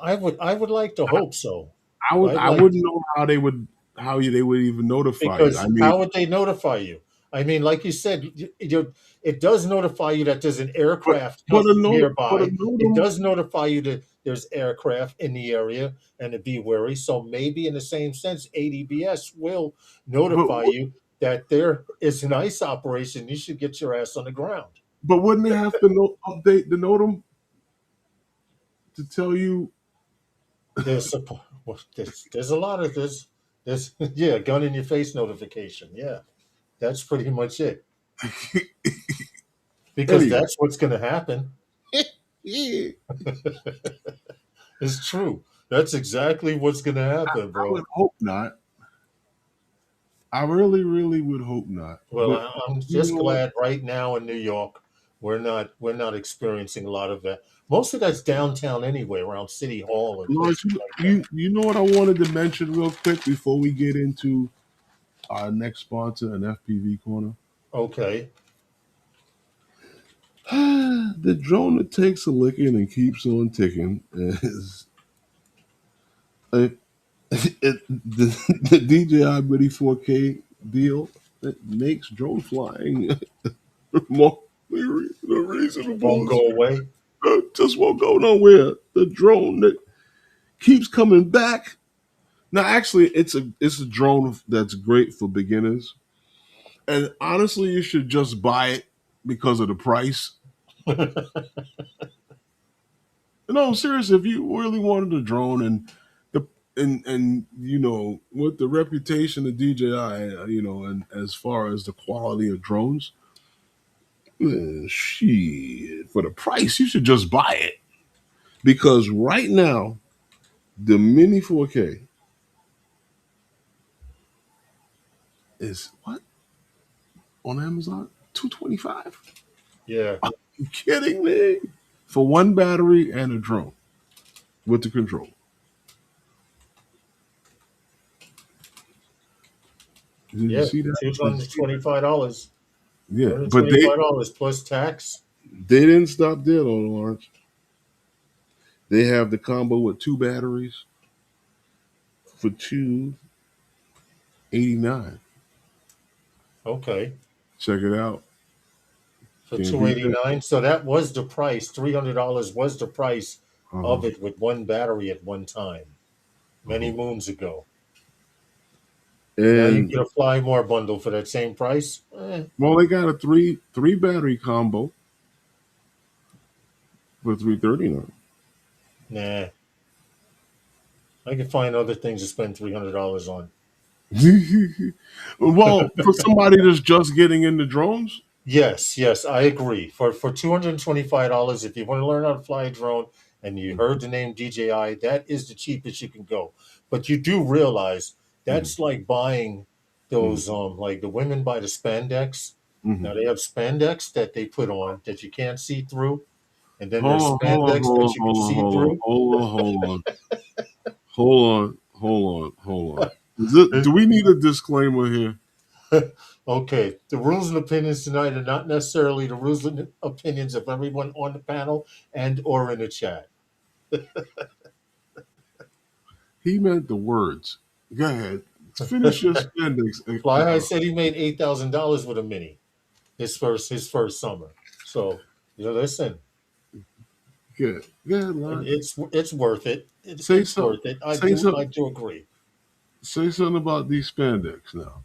I would like to hope so. I I'd like wouldn't know how they would even notify you. I because mean, how would they notify you? I mean, like you said, it does notify you that there's an aircraft but a note, but a nearby. It note, does notify you that there's aircraft in the area and to be wary. So maybe in the same sense, ADBS will but notify you that there is an ice operation. You should get your ass on the ground. but wouldn't they have to update the NOTAM to tell you? There's support. Well, there's a lot of there's yeah, gun in your face notification. Yeah, that's pretty much it. Because Anyway. that's what's going to happen. Yeah. It's true. That's exactly what's going to happen, I bro. would hope not. I really, really would hope not. Well, But I'm you just know what? glad right now in New York we're not experiencing a lot of that. Most of that's downtown anyway, around City Hall and Lawrence, places like that. you know what I wanted to mention real quick before we get into our next sponsor, an FPV Corner. Okay. The drone that takes a licking and keeps on ticking is the DJI Mini 4K deal that makes drone flying more reasonable. Won't go away. Just won't go nowhere. The drone that keeps coming back. Now, actually, it's a drone that's great for beginners, and honestly, you should just buy it because of the price. No, seriously, if you really wanted a drone and you know, with the reputation of DJI, you know, and as far as the quality of drones, shit, for the price, you should just buy it. Because right now, the Mini 4K is what? On Amazon? $225? Yeah. Are you kidding me? For one battery and a drone with the control. Did you Yeah. see that? $225. Yeah, but $225 plus tax. they didn't stop there though, Lawrence. They have the combo with two batteries for $289. Okay. Check it out. For Can't beat that. $289. So that was the price. $300 was the price of Uh-huh. it with one battery at one time, many moons ago. Now you And get a Fly More bundle for that same price. well, they got a three battery combo for $339. Nah. I can find other things to spend $300 on. Well, for somebody that's just getting into drones, Yes, I agree. For $225, if you want to learn how to fly a drone and you heard the name DJI, that is the cheapest you can go. But you do realize that's like buying those like the women buy the spandex. Now they have spandex that they put on that you can't see through, and then there's spandex that you can see through. Hold on. Do we need a disclaimer here? Okay, the rules and opinions tonight are not necessarily the rules and opinions of everyone on the panel and or in the chat. He meant the words. Go ahead. Finish your spandex. Fly High said he made $8,000 with a Mini his first summer. So listen, Good. Lon. it's worth it. It's Say something. worth it. I do agree. Say something about these spandex now.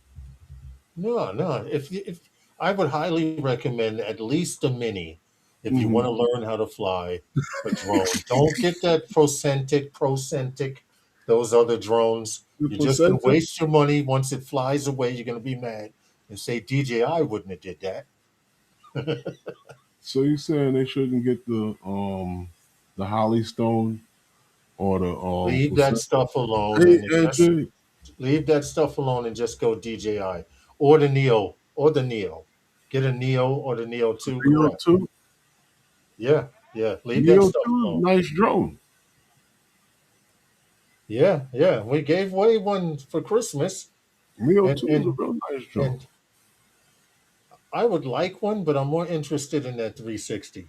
No. If I would highly recommend at least the Mini if you want to learn how to fly a drone. Don't get that Procentic, those other drones. You're just going to waste your money. Once it flies away, you're going to be mad and say DJI wouldn't have did that. So you're saying they shouldn't get the Hollystone or the leave that stuff alone. Leave that stuff alone and just go DJI or the Neo Get a Neo or the Neo 2. Neo 2? Yeah. Leave Neo that stuff 2 alone. nice drone. Yeah. We gave away one for Christmas. Neo 2 is a real nice drone. I would like one, but I'm more interested in that 360.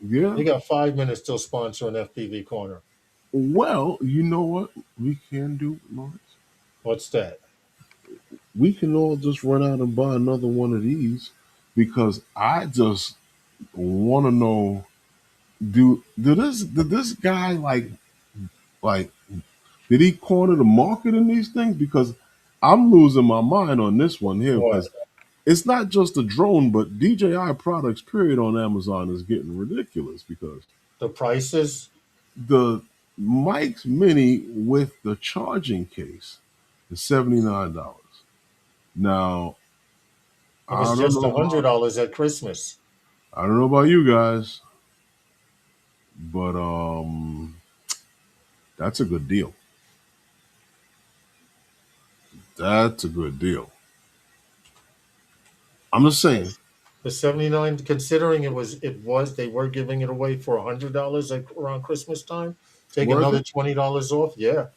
Yeah. You got 5 minutes till sponsoring FPV Corner. Well, you know what we can do, Lawrence? What's that? we can all just run out and buy another one of these because I just want to know did this guy like did he corner the market in these things? Because I'm losing my mind on this one here What? because it's not just a drone, but DJI products period on Amazon is getting ridiculous because The prices? the Mike's Mini with the charging case is $79. Now It I was don't just know about $100 at Christmas. you guys, but that's a good deal. That's a good deal. I'm just saying. The 79, considering they were giving it away for $100 around Christmas time. Take Was another it? $20 off. Yeah.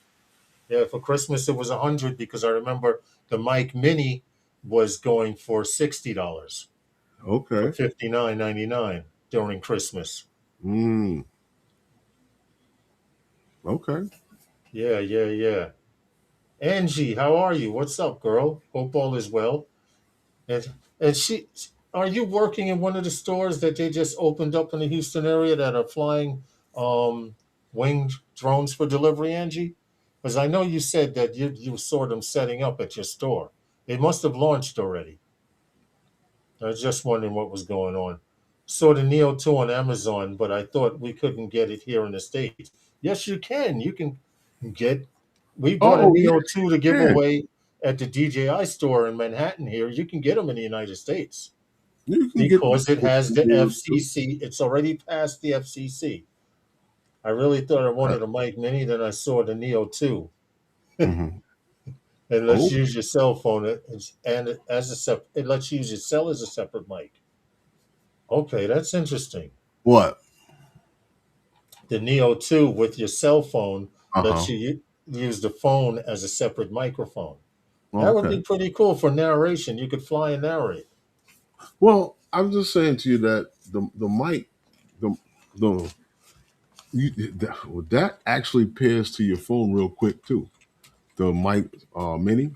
Yeah, for Christmas it was 100 because I remember the Mike Mini was going for $60 for Okay. $59.99 during Christmas. Mm, okay. Yeah, yeah, yeah. Angie, how are you? What's up, girl? Hope all is well. And are you working in one of the stores that they just opened up in the Houston area that are flying winged drones for delivery, Angie? Because I know you said that you saw them setting up at your store. They must have launched already. I was just wondering what was going on. Saw the Neo 2 on Amazon, but I thought we couldn't get it here in the States. Yes, you can. You can get. We bought a Oh yeah, Neo 2 to give yeah. away at the DJI store in Manhattan here. You can get them in the United States You can get because it has the the FCC. It's already passed the FCC. I really thought I wanted a Mike Mini, then I saw the Neo 2. mm-hmm. And let's Oh, use your cell phone it lets you use your cell as a separate mic. Okay, that's interesting. what? The Neo 2 with your cell phone Uh-huh. lets you use the phone as a separate microphone. That would be Okay. pretty cool for narration. You could fly and narrate. Well, I'm just saying to you that the mic, the that actually pairs to your phone real quick too. The mic mini.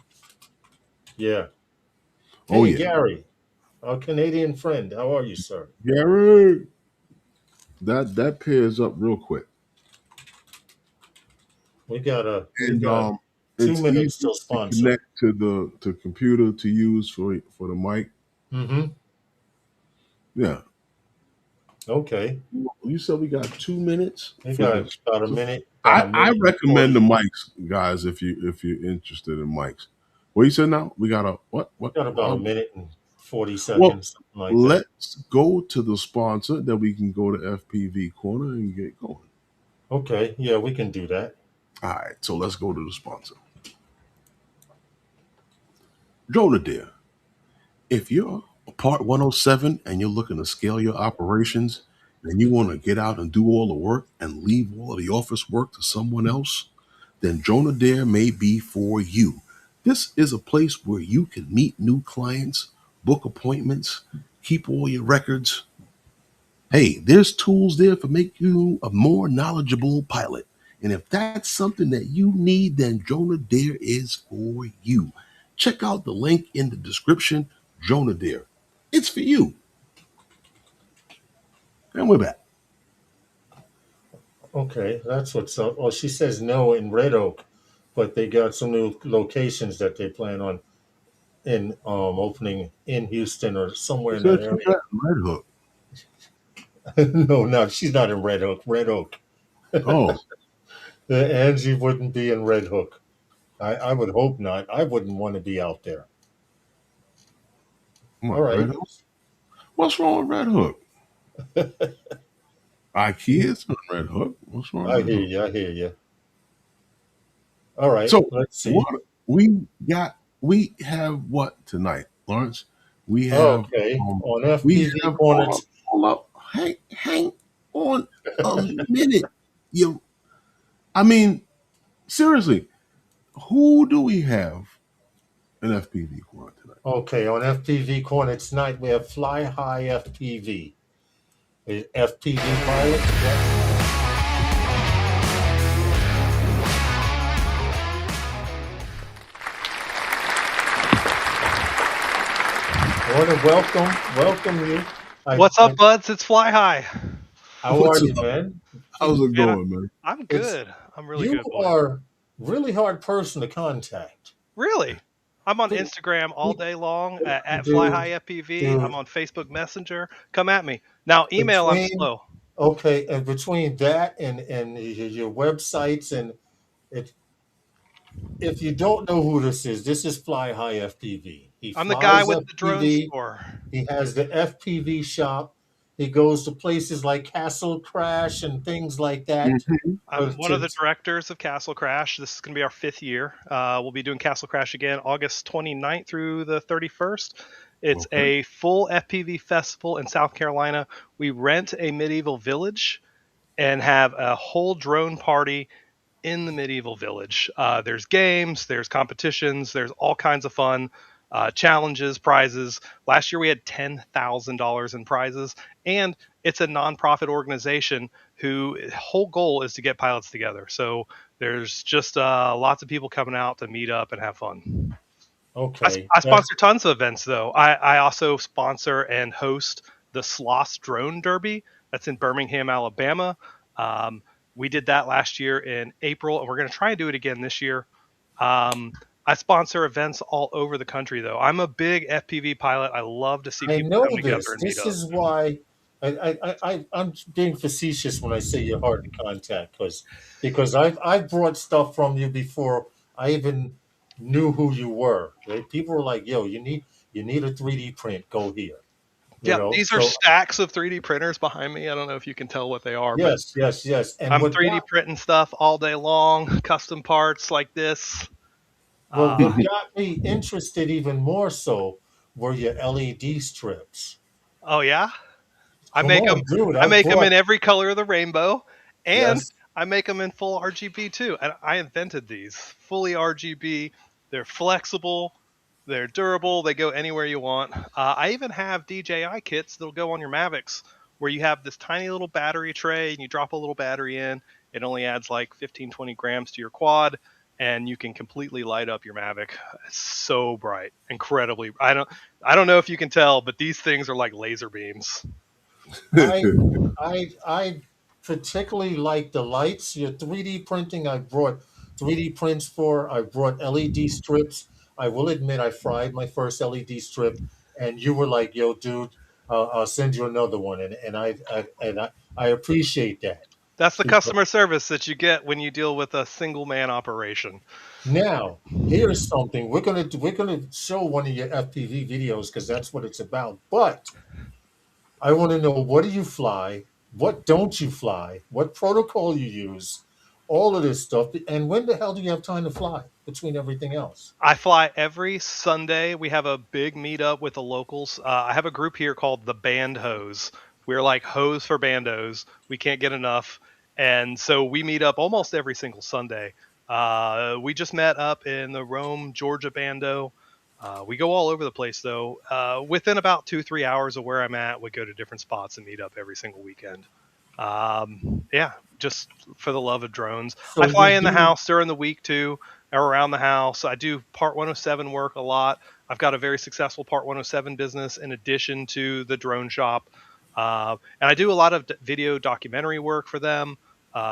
Yeah. Oh Hey, yeah. Gary, our Canadian friend. How are you, sir? Gary. That pairs up real quick. We And got two it's easy minutes till to sponsor. connect to the computer to use for the mic. Mm-hmm. Yeah. Okay. You said we got 2 minutes We for got this. about a I minute and recommend 40. the mics, guys, if you're interested in mics. What you said now? We got a what? Got about a minute and 40 Well, seconds, something like that. let's go to the sponsor, then we can go to FPV Corner and get going. Okay. Yeah, we can do that. All right, so let's go to the sponsor. Jonah dear, if you're a Part 107 and you're looking to scale your operations and you want to get out and do all the work and leave all of the office work to someone else, then Jonah Dare may be for you. This is a place where you can meet new clients, book appointments, keep all your records. Hey, there's tools there to make you a more knowledgeable pilot. And if that's something that you need, then Jonah Dare is for you. Check out the link in the description, Jonah Dare. It's for you. And we're back. Okay, that's what's up. Well, she says no in Red Oak, but they got some new locations that they plan on in opening in Houston or somewhere in that Said you area. got Red Hook. No, she's not in Red Hook. Red Oak. Oh, Angie wouldn't be in Red Hook. I would hope not. I wouldn't want to be out there. what, All right. Red Hook? What's wrong with Red Hook? IKEA's on Red Hook. What's wrong with I Red hear Hook? you. I hear you. All right. So Let's see. what we have what tonight, Lawrence? We have Okay. On we FPV have Corners. hold up. Hang on a minute. I mean, seriously, who do we have in FPV Corner tonight? Okay. On FPV Corner tonight, we have Fly High FPV. FPV pilot. Yeah. I want to welcome you. What's up, buds? It's Fly High. How are What's you, up? man? How's it Man, going, man? I'm It's good. I'm really you good, boy. are really hard person to contact. Really? I'm on Be- Instagram all day long at Fly Dude, High FPV. I'm dude, on Facebook Messenger. Come at me. Now, email, I'm between slow. okay, and between that and your websites and it, if you don't know who this is Fly High FPV. He I'm the guy flies with the drone FPV. store. He has the FPV shop. He goes to places like Castle Crash and things like that. Hmm. I'm one of the directors of Castle Crash. This is going to be our 5th year. We'll be doing Castle Crash again August 29th through the 31st. It's Okay. a full FPV festival in South Carolina. We rent a medieval village and have a whole drone party in the medieval village. There's games, there's competitions, there's all kinds of fun, challenges, prizes. Last year we had $10,000 in prizes, and it's a nonprofit organization whose whole goal is to get pilots together. So there's just lots of people coming out to meet up and have fun. Okay, I that's sponsor tons of events, though. I also sponsor and host the Sloss Drone Derby. That's in Birmingham, Alabama. Um, we did that last year in April, and we're going to try and do it again this year. I sponsor events all over the country, though. I'm a big FPV pilot. I love to see I people know come together this. and meet This up. is why I'm being facetious when I say you're hard to contact because I've brought stuff from you before I even knew who you were. Right? People were like, "Yo, you need a 3D print. Go here." You Yep, know. these are So stacks of 3D printers behind me. I don't know if you can tell what they are, but yes, yes, yes. And I'm what 3D got printing stuff all day long, custom parts like this. well, what Um, got me interested even more so were your LED strips. oh yeah, I Come make them. on, dude. I I've make them brought in every color of the rainbow, and yes. I make them in full RGB too. And I invented these fully RGB. They're flexible. They're durable. They go anywhere you want. I even have DJI kits that'll go on your Mavics, where you have this tiny little battery tray and you drop a little battery in. It only adds like 15, 20 grams to your quad, and you can completely light up your Mavic. It's so bright, incredibly. I don't know if you can tell, but these things are like laser beams. I I particularly like the lights. Your 3D printing, I brought 3D prints for. I brought LED strips. I will admit I fried my first LED strip, and you were like, "Yo, dude, I'll send you another one," and I appreciate that That's the because customer service that you get when you deal with a single man operation. now here's something we're gonna show one of your FPV videos because that's what it's about. But I want to know, what do you fly? What don't you fly? What protocol you use? All of this stuff. And when the hell do you have time to fly between everything else? I fly every Sunday. We have a big meetup with the locals. I have a group here called the Band Hose. We're like hose for bandos. We can't get enough. And so we meet up almost every single Sunday. We just met up in the Rome, Georgia bando. We go all over the place, though. Within about 2, 3 hours of where I'm at, we go to different spots and meet up every single weekend. Yeah, just for the love of drones. So I fly you in the do. house during the week too, or around the house. I do Part 107 work a lot. I've got a very successful Part 107 business in addition to the drone shop. And I do a lot of video documentary work for them,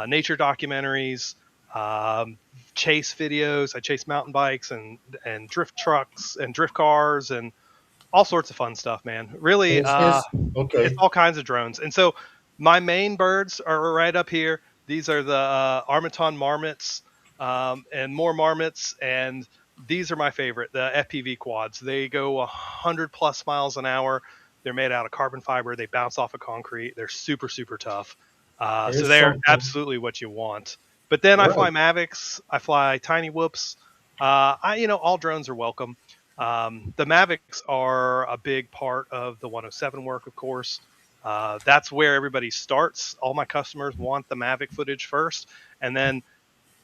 nature documentaries, um, chase videos. I chase mountain bikes and drift trucks and drift cars and all sorts of fun stuff, man. Really, Is it's okay. all kinds of drones. And so my main birds are right up here. These are the Armaton marmots and more marmots. And these are my favorite, the FPV quads. They go 100 plus miles an hour. They're made out of carbon fiber. They bounce off of concrete. They're super, super tough. So Here's they're something. absolutely what you want. But then I Right. fly Mavics. I fly Tiny Whoops. All drones are welcome. The Mavics are a big part of the 107 work, of course. That's where everybody starts. All my customers want the Mavic footage first. And then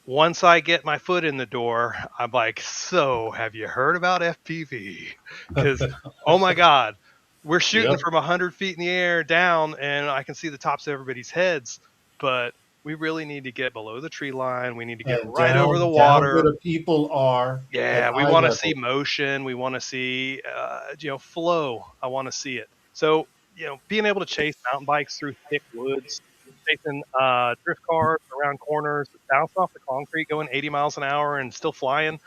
once I get my foot in the door, I'm like, so have you heard about FPV? Because, oh my God, we're shooting Yep. from 100 feet in the air down and I can see the tops of everybody's heads. But we really need to get below the tree line. We need to get And right over the down where water. the people are Yeah, at we eye want to see level. motion. We want to see, flow. I want to see it. So, being able to chase mountain bikes through thick woods, chasing drift cars around corners, bouncing off the concrete, going 80 miles an hour and still flying.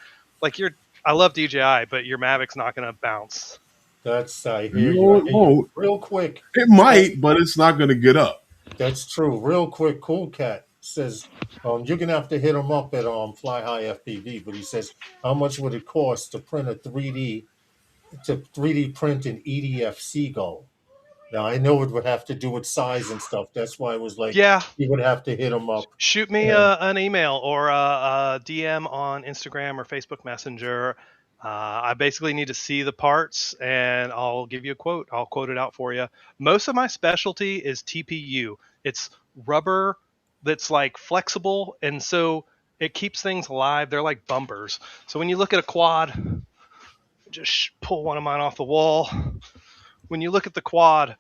Like I love DJI, but your Mavic's not going to bounce. That's I hear you. No, I it hear you. won't. Real quick. It might, but it's not going to get up. That's true. Real quick, Cool Cat says you're gonna have to hit him up at Fly High FPV, but he says how much would it cost to print a 3D print an EDF Seagull? Now I know it would have to do with size and stuff. That's why I was like, Yeah. he would have to hit him up. Shoot me an email or a DM on Instagram or Facebook Messenger. I basically need to see the parts and I'll give you a quote. I'll quote it out for you. Most of my specialty is TPU. It's rubber that's like flexible, and so it keeps things alive. They're like bumpers. So when you look at a quad, just pull one of mine off the wall. When you look at the quad,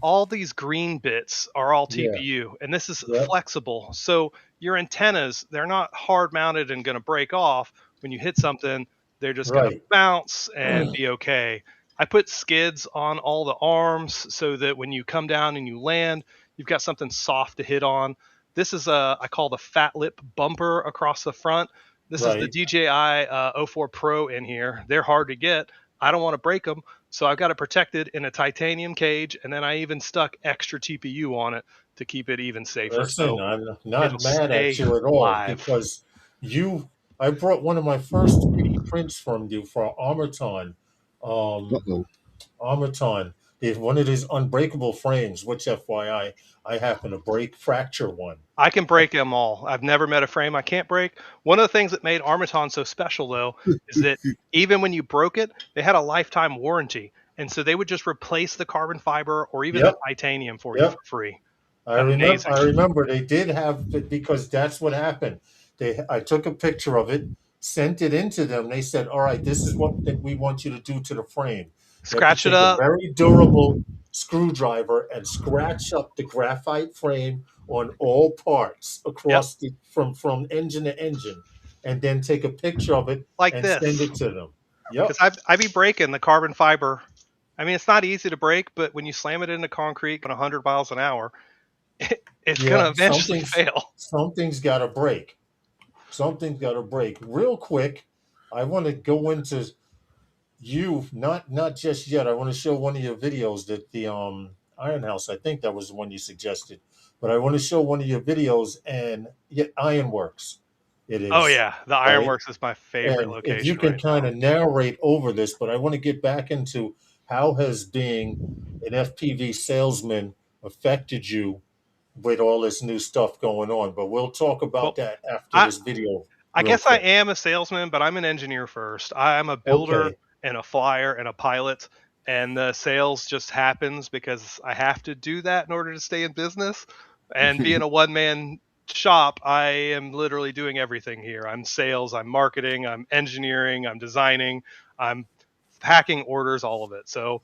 all these green bits are all TPU, and this is flexible. So your antennas, they're not hard mounted and going to break off. When you hit something, they're just going to bounce and be okay. I put skids on all the arms so that when you come down and you land, you've got something soft to hit on. This is I call the fat lip bumper across the front. This is the DJI 04 Pro in here. They're hard to get. I don't want to break them, so I've got it protected in a titanium cage, and then I even stuck extra TPU on it to keep it even safer. Listen, so I'm not mad at you at all because I brought one of my first 3D prints from you for Armaton. Armaton. It's one of these unbreakable frames, which FYI, I happen to fracture one. I can break them all. I've never met a frame I can't break. One of the things that made Armaton so special, though, is that even when you broke it, they had a lifetime warranty. And so they would just replace the carbon fiber or even the titanium for you for free. I remember they did have, because that's what happened. I took a picture of it, sent it into them. They said, all right, this is what we want you to do to the frame. Scratch it up. A very durable screwdriver and scratch up the graphite frame on all parts across from engine to engine, and then take a picture of it and send it to them. Because I be breaking the carbon fiber. I mean, it's not easy to break, but when you slam it into concrete at 100 miles an hour, it's going to eventually fail. Something's got to break. Something's got to break. Real quick, I want to go into not just yet. I want to show one of your videos that the Iron House, I think that was the one you suggested, but I want to show one of your videos and Ironworks. It is. Oh yeah, the Ironworks is my favorite location. If you can kind of narrate over this, but I want to get back into how has being an FPV salesman affected you with all this new stuff going on. But we'll talk about that after this video. I guess I am a salesman, but I'm an engineer first. I'm a builder and a flyer and a pilot, and the sales just happens because I have to do that in order to stay in business. And being a one-man shop, I am literally doing everything here. I'm sales, I'm marketing, I'm engineering, I'm designing, I'm packing orders, all of it. So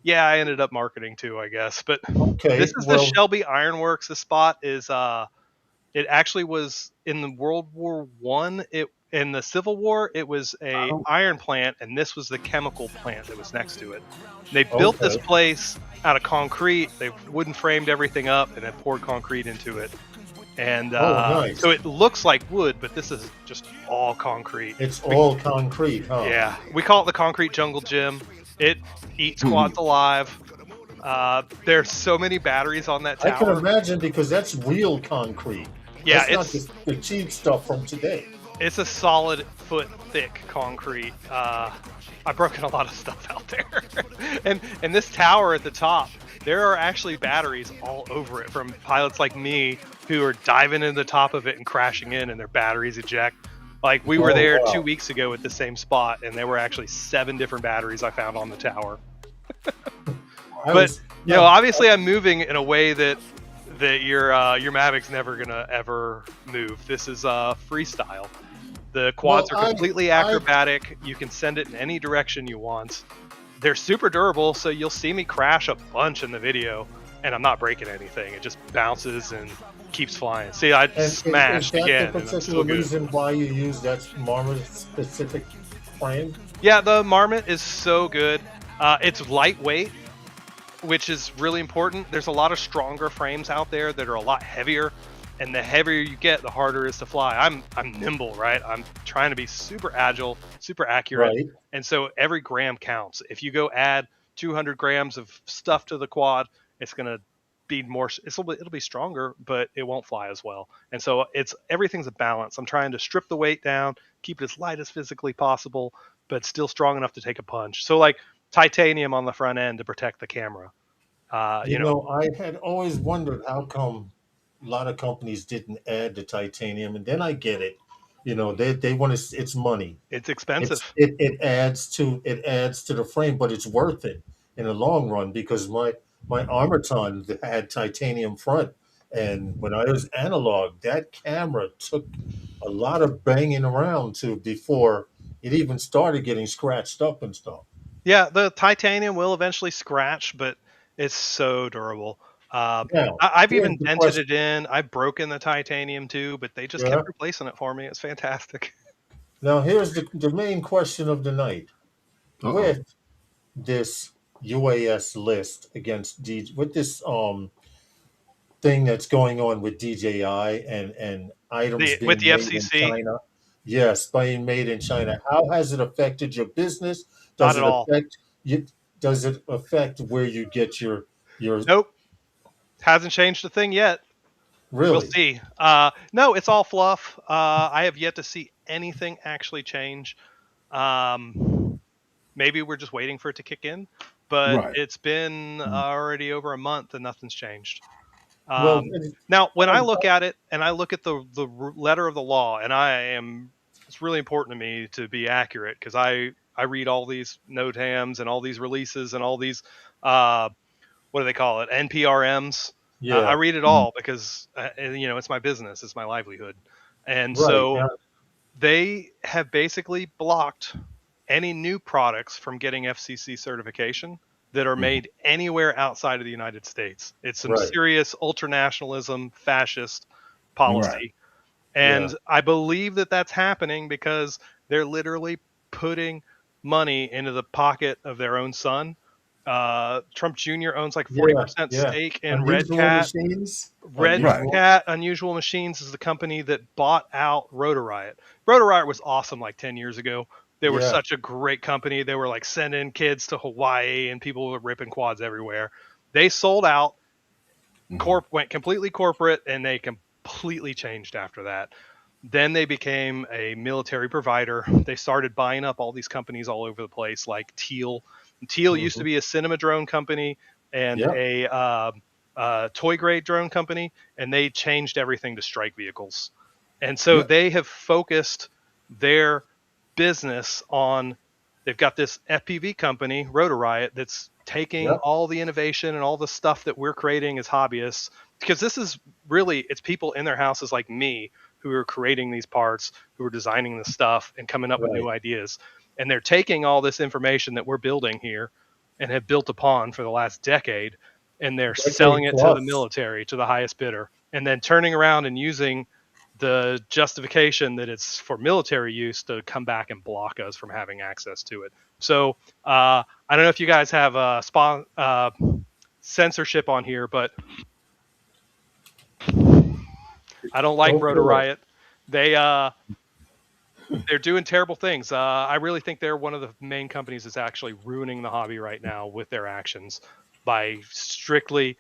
yeah, I ended up marketing too, I guess. But this is the Shelby Ironworks. The spot is it actually was in the World War I. In the Civil War, it was a iron plant, and this was the chemical plant that was next to it. They built this place out of concrete. They wooden framed everything up and then poured concrete into it. And so it looks like wood, but this is just all concrete. It's all concrete, huh? Yeah. We call it the concrete jungle gym. It eats quads alive. There's so many batteries on that tower. I can imagine, because that's real concrete. Yeah, that's not the cheap stuff from today. It's a solid foot thick concrete. I've broken a lot of stuff out there. and this tower at the top, there are actually batteries all over it from pilots like me who are diving in the top of it and crashing in, and their batteries eject. Like we were there 2 weeks ago at the same spot, and there were actually 7 different batteries I found on the tower. But obviously I'm moving in a way that your Mavic's never gonna ever move. This is freestyle. The quads are completely acrobatic. You can send it in any direction you want. They're super durable, so you'll see me crash a bunch in the video, and I'm not breaking anything. It just bounces and keeps flying. See, I And is smashed that the again, and I'm particular still good. reason why you use that Marmot specific frame? Yeah, the Marmot is so good. It's lightweight, which is really important. There's a lot of stronger frames out there that are a lot heavier, and the heavier you get, the harder it is to fly. I'm nimble, right? I'm trying to be super agile, super accurate, Right. and so every gram counts. If you go add 200 grams of stuff to the quad, it's gonna be more. It'll be stronger, but it won't fly as well. And so everything's a balance. I'm trying to strip the weight down, keep it as light as physically possible, but still strong enough to take a punch. So like titanium on the front end to protect the camera. You know, I had always wondered how come a lot of companies didn't add the titanium, and then I get it. You know, they want to. It's money. It's expensive. It adds to the frame, but it's worth it in the long run because my Armaton had titanium front, and when I was analog, that camera took a lot of banging around to before it even started getting scratched up and stuff. Yeah, the titanium will eventually scratch, but it's so durable. Now, I've here's even the dented question. it in. I've broken the titanium too, but they just Yeah. kept replacing it for me. It's fantastic. Now, here's the main question of the night. Uh-oh. With this UAS list against with this thing that's going on with DJI and items With being the made in FCC, China. Yes, being made in China. How has it affected your business? not Does at it all. affect you? Does it affect where you get your Nope, hasn't changed a thing yet. We'll really? see. No, it's all fluff. I have yet to see anything actually change. Um, Maybe we're just waiting for it to kick in, but Right. it's been already over a month and nothing's changed. Well, Now, when I um, look at it and I look at the letter of the law, and it's really important to me to be accurate because I read all these NOTAMs and all these releases and all these uh, what do they call it, NPRMs. I yeah, read it all because it's my business, it's my livelihood, and right. so they have basically blocked any new products from getting FCC certification that are Mhm. made anywhere outside of the United States. It's some Right. serious ultranationalism, fascist Right. policy. Yeah. And I believe that that's happening because they're literally putting money into the pocket of their own son. Trump Jr. owns like Yeah. 40% Yeah. stake in Red Unusual Cat. machines. Red Right. Unusual. Cat Unusual Machines is the company that bought out Rotor Riot. Rotor Riot was awesome like 10 years ago. They were Yeah. such a great company. They were like sending kids to Hawaii and people were ripping quads everywhere. They sold out, Mhm. went completely corporate, and they completely changed after that. Then they became a military provider. They started buying up all these companies all over the place, like Teal. Teal used to Hmm. be a cinema drone company and Yeah. a toy grade drone company, and they changed everything to strike vehicles. And so Yep. they have focused their business on. They've got this FPV company, Rotor Riot, that's taking Yeah. all the innovation and all the stuff that we're creating as hobbyists, because this is really, it's people in their houses like me who are creating these parts, who are designing the stuff and coming up with Right. new ideas. And they're taking all this information that we're building here and have built upon for the last decade, and they're selling Decade it to the plus. military, to the highest bidder, and then turning around and using the justification that it's for military use to come back and block us from having access to it. So I don't know if you guys have censorship on here, but I don't like Go Rotor for it. Riot. They they're doing terrible things. I really think they're one of the main companies that's actually ruining the hobby right now with their actions by strictly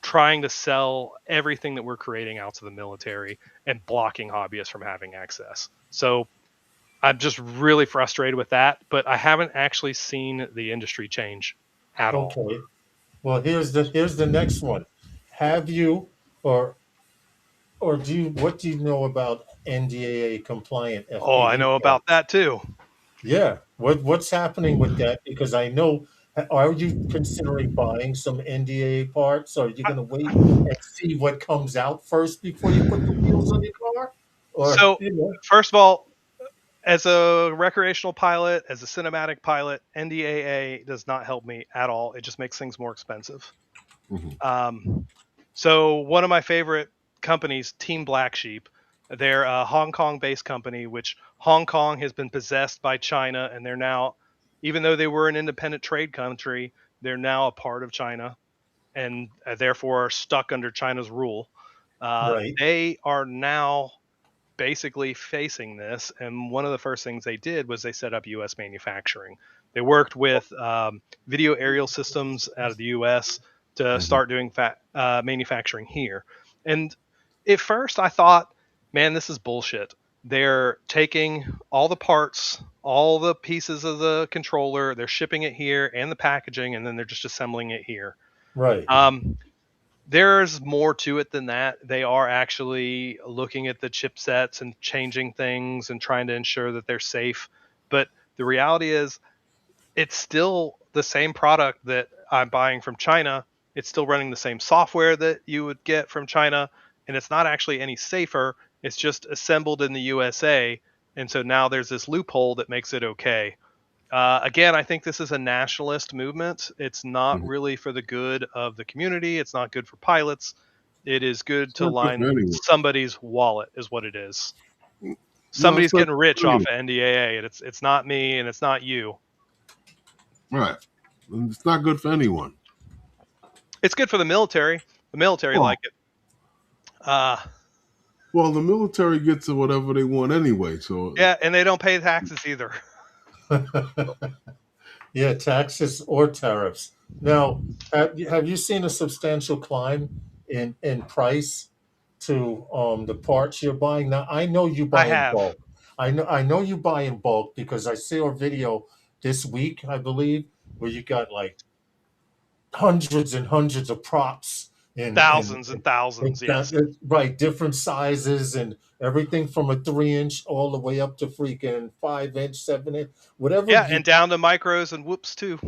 trying to sell everything that we're creating out to the military and blocking hobbyists from having access. So I'm just really frustrated with that, but I haven't actually seen the industry change at all. Okay. Well, here's the next one. Have you or do you what do you know about NDAA compliant Oh, I FPV know about parts? that too. Yeah. What's happening with that? Because I know are you considering buying some NDAA parts? Or are you I- going to wait and see what comes out first before you put the wheels on your car? Or So, first of all, as a recreational pilot, as a cinematic pilot, NDAA does not help me at all. It just makes things more expensive. Mhm. So one of my favorite company's Team Black Sheep. They're a Hong Kong-based company, which Hong Kong has been possessed by China, and they're now, even though they were an independent trade country, they're now a part of China, and therefore are stuck under China's rule. Right. They are now basically facing this, and one of the first things they did was they set up U.S. manufacturing. They worked with video aerial systems out of the U.S. to start doing manufacturing here. And at first I thought, man, this is bullshit. They're taking all the parts, all the pieces of the controller, they're shipping it here and the packaging, and then they're just assembling it here. Right. There's more to it than that. They are actually looking at the chipsets and changing things and trying to ensure that they're safe. But the reality is, it's still the same product that I'm buying from China. It's still running the same software that you would get from China, and it's not actually any safer. It's just assembled in the USA, and so now there's this loophole that makes it okay. Again, I think this is a nationalist movement. It's not really for the good of the community. It's not good for pilots. It is good to line somebody's wallet, is what it is. Somebody's getting rich off of NDAA, and it's not me, and it's not you. Right. And it's not good for anyone. It's good for the military. The military like it. Well, the military gets whatever they want anyway. So yeah, and they don't pay taxes either. Yeah, taxes or tariffs. Now, have you seen a substantial climb in price to the parts you're buying? Now, I know you buy in bulk. I know you buy in bulk because I saw a video this week, I believe, where you got like hundreds and hundreds of props. Thousands and thousands, yes. Right, different sizes and everything from a 3-inch all the way up to freaking 5-inch, 7-inch, whatever. Yeah, and down to micros and whoops too.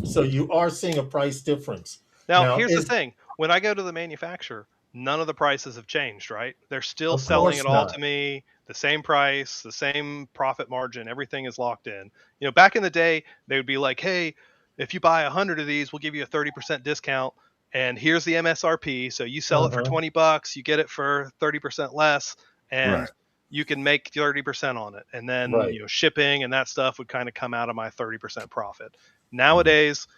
So you are seeing a price difference. Now here's the thing. When I go to the manufacturer, none of the prices have changed, right? They're still selling it all to me, the same price, the same profit margin, everything is locked in. You know, back in the day, they would be like, hey, if you buy 100 of these, we'll give you a 30% discount. And here's the MSRP. So you sell it for $20, you get it for 30% less, and you can make 30% on it. And then you know, shipping and that stuff would kind of come out of my 30% profit. Nowadays,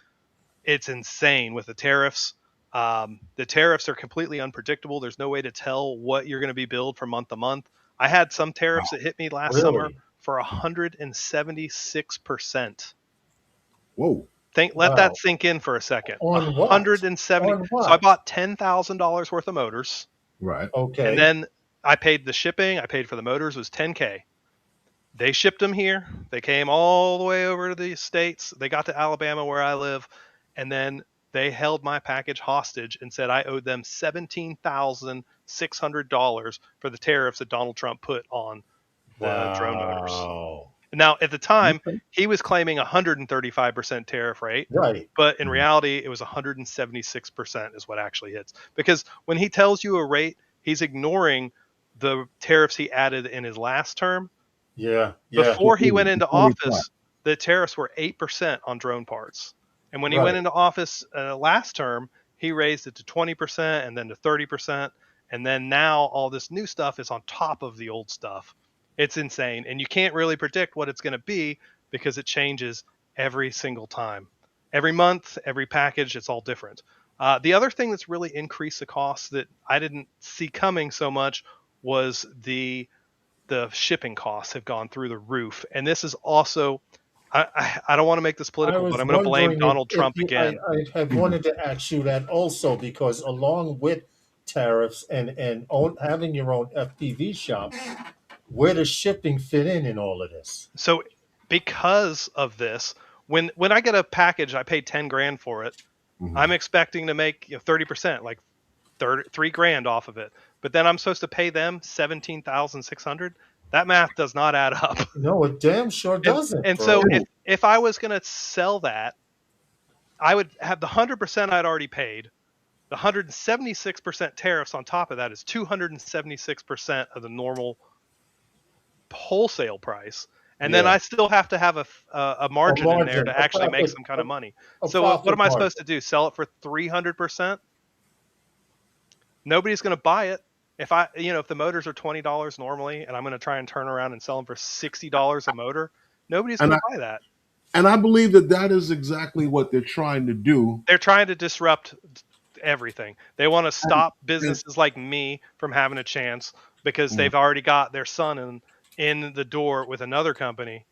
it's insane with the tariffs. The tariffs are completely unpredictable. There's no way to tell what you're going to be billed from month to month. I had some tariffs that hit me last summer for 176%. Whoa. Let that sink in for a second. On what? 170. On what? So I bought $10,000 worth of motors. Right. Okay. And then I paid the shipping. I paid for the motors. It was $10K. They shipped them here. They came all the way over to the States. They got to Alabama where I live. And then they held my package hostage and said I owed them $17,600 for the tariffs that Donald Trump put on the drone motors. Now, at the time, he was claiming 135% tariff rate, right? But in reality, it was 176% is what actually hits. Because when he tells you a rate, he's ignoring the tariffs he added in his last term. Yeah. Before he went into office, the tariffs were 8% on drone parts. And when he went into office last term, he raised it to 20% and then to 30%. And then now all this new stuff is on top of the old stuff. It's insane. And you can't really predict what it's going to be because it changes every single time. Every month, every package, it's all different. The other thing that's really increased the cost that I didn't see coming so much was the shipping costs have gone through the roof. And this is also, I don't want to make this political, but I'm going to blame Donald Trump again. I have wanted to ask you that also because along with tariffs and having your own FPV shop, where does shipping fit in all of this? So because of this, when I get a package, I paid $10,000 for it. I'm expecting to make 30%, like $3,000 off of it. But then I'm supposed to pay them $17,600. That math does not add up. No, it damn sure doesn't. And so if I was going to sell that, I would have the 100% I'd already paid. The 176% tariffs on top of that is 276% of the normal wholesale price, and then I still have to have a margin in there to actually make some kind of money. So what am I supposed to do? Sell it for 300%? Nobody's going to buy it. If the motors are $20 normally, and I'm going to try and turn around and sell them for $60 a motor, nobody's going to buy that. And I believe that is exactly what they're trying to do. They're trying to disrupt everything. They want to stop businesses like me from having a chance because they've already got their son in the door with another company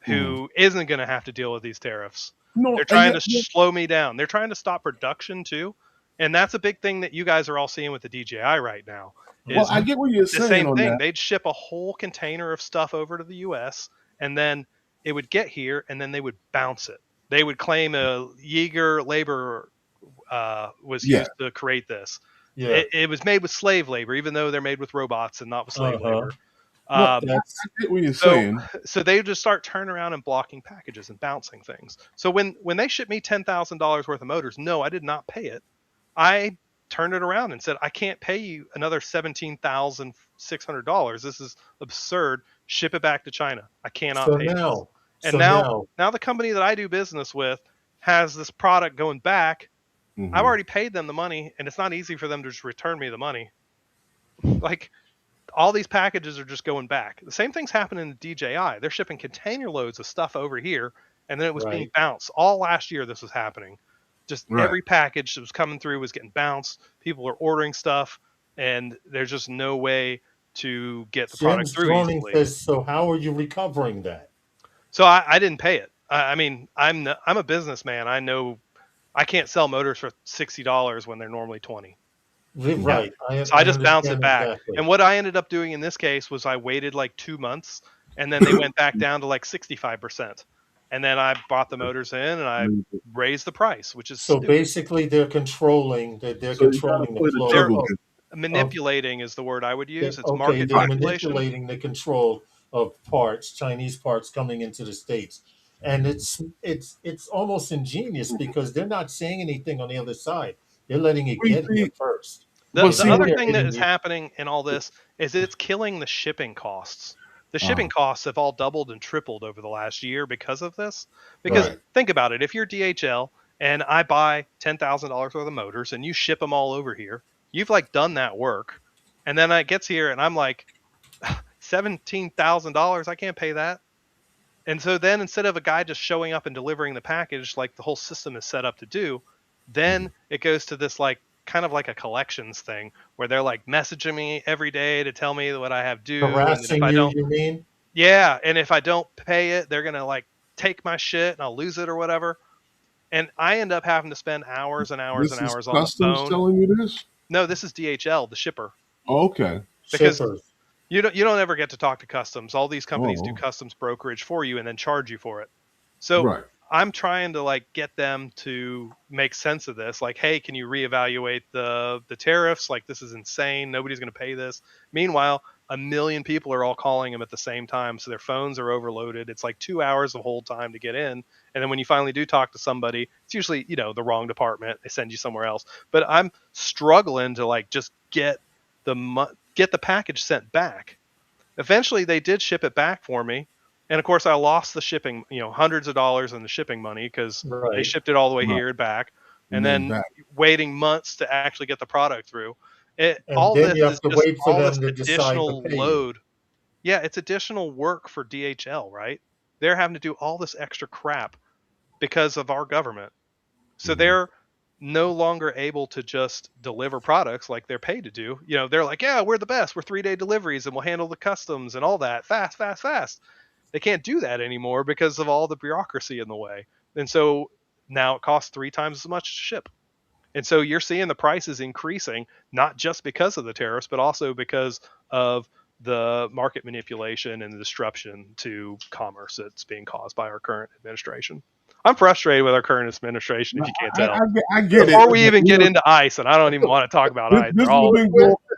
who isn't going to have to deal with these tariffs. They're trying to slow me down. They're trying to stop production too. And that's a big thing that you guys are all seeing with the DJI right now. Well, I get what you're saying. The same thing. That. They'd ship a whole container of stuff over to the US, and then it would get here, and then they would bounce it. They would claim a Yeager labor was used to create this. Yeah. It was made with slave labor, even though they're made with robots and not with slave labor. I get what you're saying. So they just start turning around and blocking packages and bouncing things. So when they shipped me $10,000 worth of motors, no, I did not pay it. I turned it around and said, I can't pay you another $17,600. This is absurd. Ship it back to China. I cannot pay this. And now the company that I do business with has this product going back. I've already paid them the money, and it's not easy for them to just return me the money. Like, all these packages are just going back. The same thing's happening in DJI. They're shipping container loads of stuff over here, and then it was being bounced. All last year this was happening. Just every package that was coming through was getting bounced. People are ordering stuff, and there's just no way to get the product through easily. So how are you recovering that? So I didn't pay it. I mean, I'm a businessman. I know I can't sell motors for $60 when they're normally $20. Right. So I just bounced it back. Exactly. And what I ended up doing in this case was I waited like 2 months, and then they went back down to like 65%. And then I bought the motors in, and I raised the price, which is so stupid. Basically they're controlling the flow. They're manipulating is the word I would use. It's market manipulation. Manipulating the control of parts, Chinese parts coming into the States. And it's almost ingenious because they're not saying anything on the other side. They're letting it get here first. The other thing that is happening in all this is it's killing the shipping costs. The shipping costs have all doubled and tripled over the last year because of this. Because think about it. If you're DHL and I buy $10,000 worth of motors and you ship them all over here, you've like done that work. And then it gets here and I'm like, $17,000, I can't pay that. And so then instead of a guy just showing up and delivering the package like the whole system is set up to do, then it goes to this like kind of like a collections thing where they're like messaging me every day to tell me what I have due. Harassing you mean? Yeah, and if I don't pay it, they're gonna like take my shit and I'll lose it or whatever. And I end up having to spend hours and hours and hours on the phone. Customs telling you this? No, this is DHL, the shipper. Oh, okay. Because you don't ever get to talk to customs. All these companies do customs brokerage for you and then charge you for it. So I'm trying to like get them to make sense of this. Like, hey, can you reevaluate the tariffs? Like, this is insane. Nobody's going to pay this. Meanwhile, 1 million people are all calling them at the same time. So their phones are overloaded. It's like 2 hours of hold time to get in. And then when you finally do talk to somebody, it's usually, the wrong department. They send you somewhere else. But I'm struggling to like just get the package sent back. Eventually they did ship it back for me. And of course I lost the shipping, hundreds of dollars in the shipping money because they shipped it all the way here and back. And then waiting months to actually get the product through. All this is just all this additional load. Yeah, it's additional work for DHL, right? They're having to do all this extra crap because of our government. So they're no longer able to just deliver products like they're paid to do. They're like, yeah, we're the best. We're 3-day deliveries and we'll handle the customs and all that fast, fast, fast. They can't do that anymore because of all the bureaucracy in the way. And so now it costs 3 times as much to ship. And so you're seeing the prices increasing, not just because of the tariffs, but also because of the market manipulation and the disruption to commerce that's being caused by our current administration. I'm frustrated with our current administration, if you can't tell. I get it. Before we even get into ICE, and I don't even want to talk about ICE.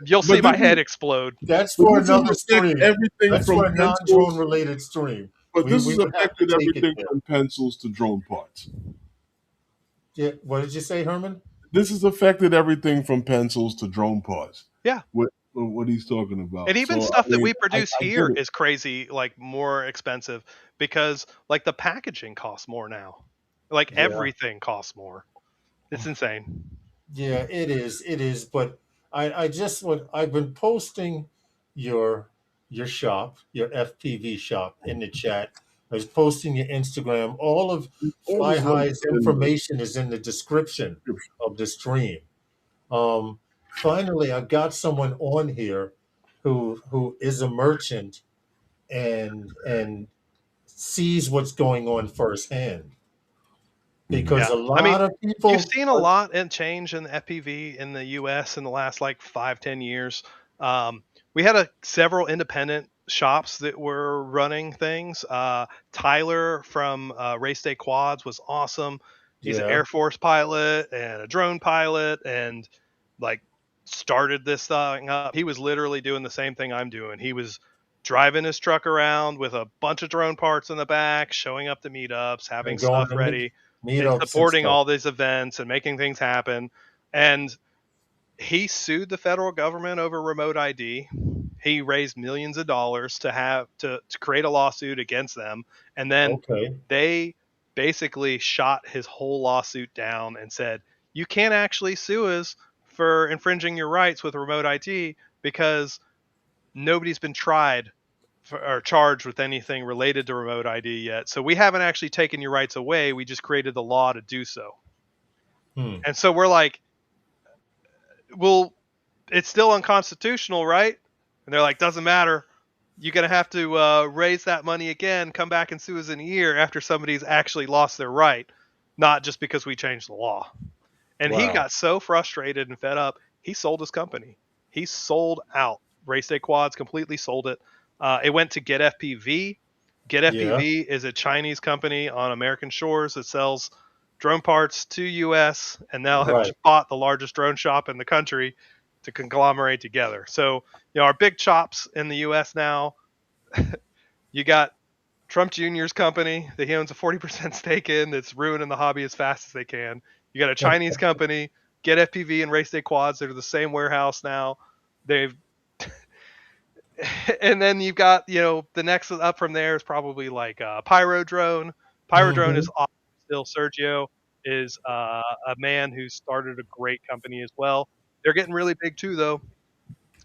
You'll see my head explode. That's for another stream. That's for a non-drone related stream. But this has affected everything from pencils to drone parts. Yeah. What did you say, Herman? This has affected everything from pencils to drone parts. Yeah. What he's talking about. And even stuff that we produce here is crazy, like more expensive because like the packaging costs more now. Like everything costs more. It's insane. Yeah, it is. But I've been posting your shop, your FPV shop in the chat. I was posting your Instagram. All of All Fly those links High's are in the information is in the description description. of the stream. Finally, I've got someone on here who is a merchant and sees what's going on firsthand. Because Yeah, a I mean, lot of you've people seen a lot and change in the FPV in the U.S. in the last like 5-10 years. Um, we had several independent shops that were running things. Tyler from Race Day Quads was awesome. He's an yeah, Air Force pilot and a drone pilot, and like started this thing up. He was literally doing the same thing I'm doing. He was driving his truck around with a bunch of drone parts in the back, showing up to meetups, having and going stuff to ready and meetups and supporting stuff. all these events and making things happen. And he sued the federal government over remote ID. He raised millions of dollars to create a lawsuit against them. And then Okay. they basically shot his whole lawsuit down and said, you can't actually sue us for infringing your rights with remote ID because nobody's been tried or charged with anything related to remote ID yet. So we haven't actually taken your rights away. We just created the law to do so. Hmm. And so we're like, well, it's still unconstitutional, right? And they're like, doesn't matter. You're going to have to raise that money again, come back and sue us in a year after somebody's actually lost their right, not just because we changed the law. And he Wow. got so frustrated and fed up, he sold his company. He sold out. Race Day Quads completely sold it. It went to Get FPV. Get Yeah. FPV is a Chinese company on American shores that sells drone parts to US and now have Right. bought the largest drone shop in the country to conglomerate together. So, our big chops in the US now, you got Trump Jr.'s company that he owns a 40% stake in that's ruining the hobby as fast as they can. You got a Chinese company, Get FPV and Race Day Quads. They're the same warehouse now. They've and then you've got the next up from there is probably like Pyro Drone. Pyro Drone Hmm. is awesome still. Sergio is a man who started a great company as well. They're getting really big too though.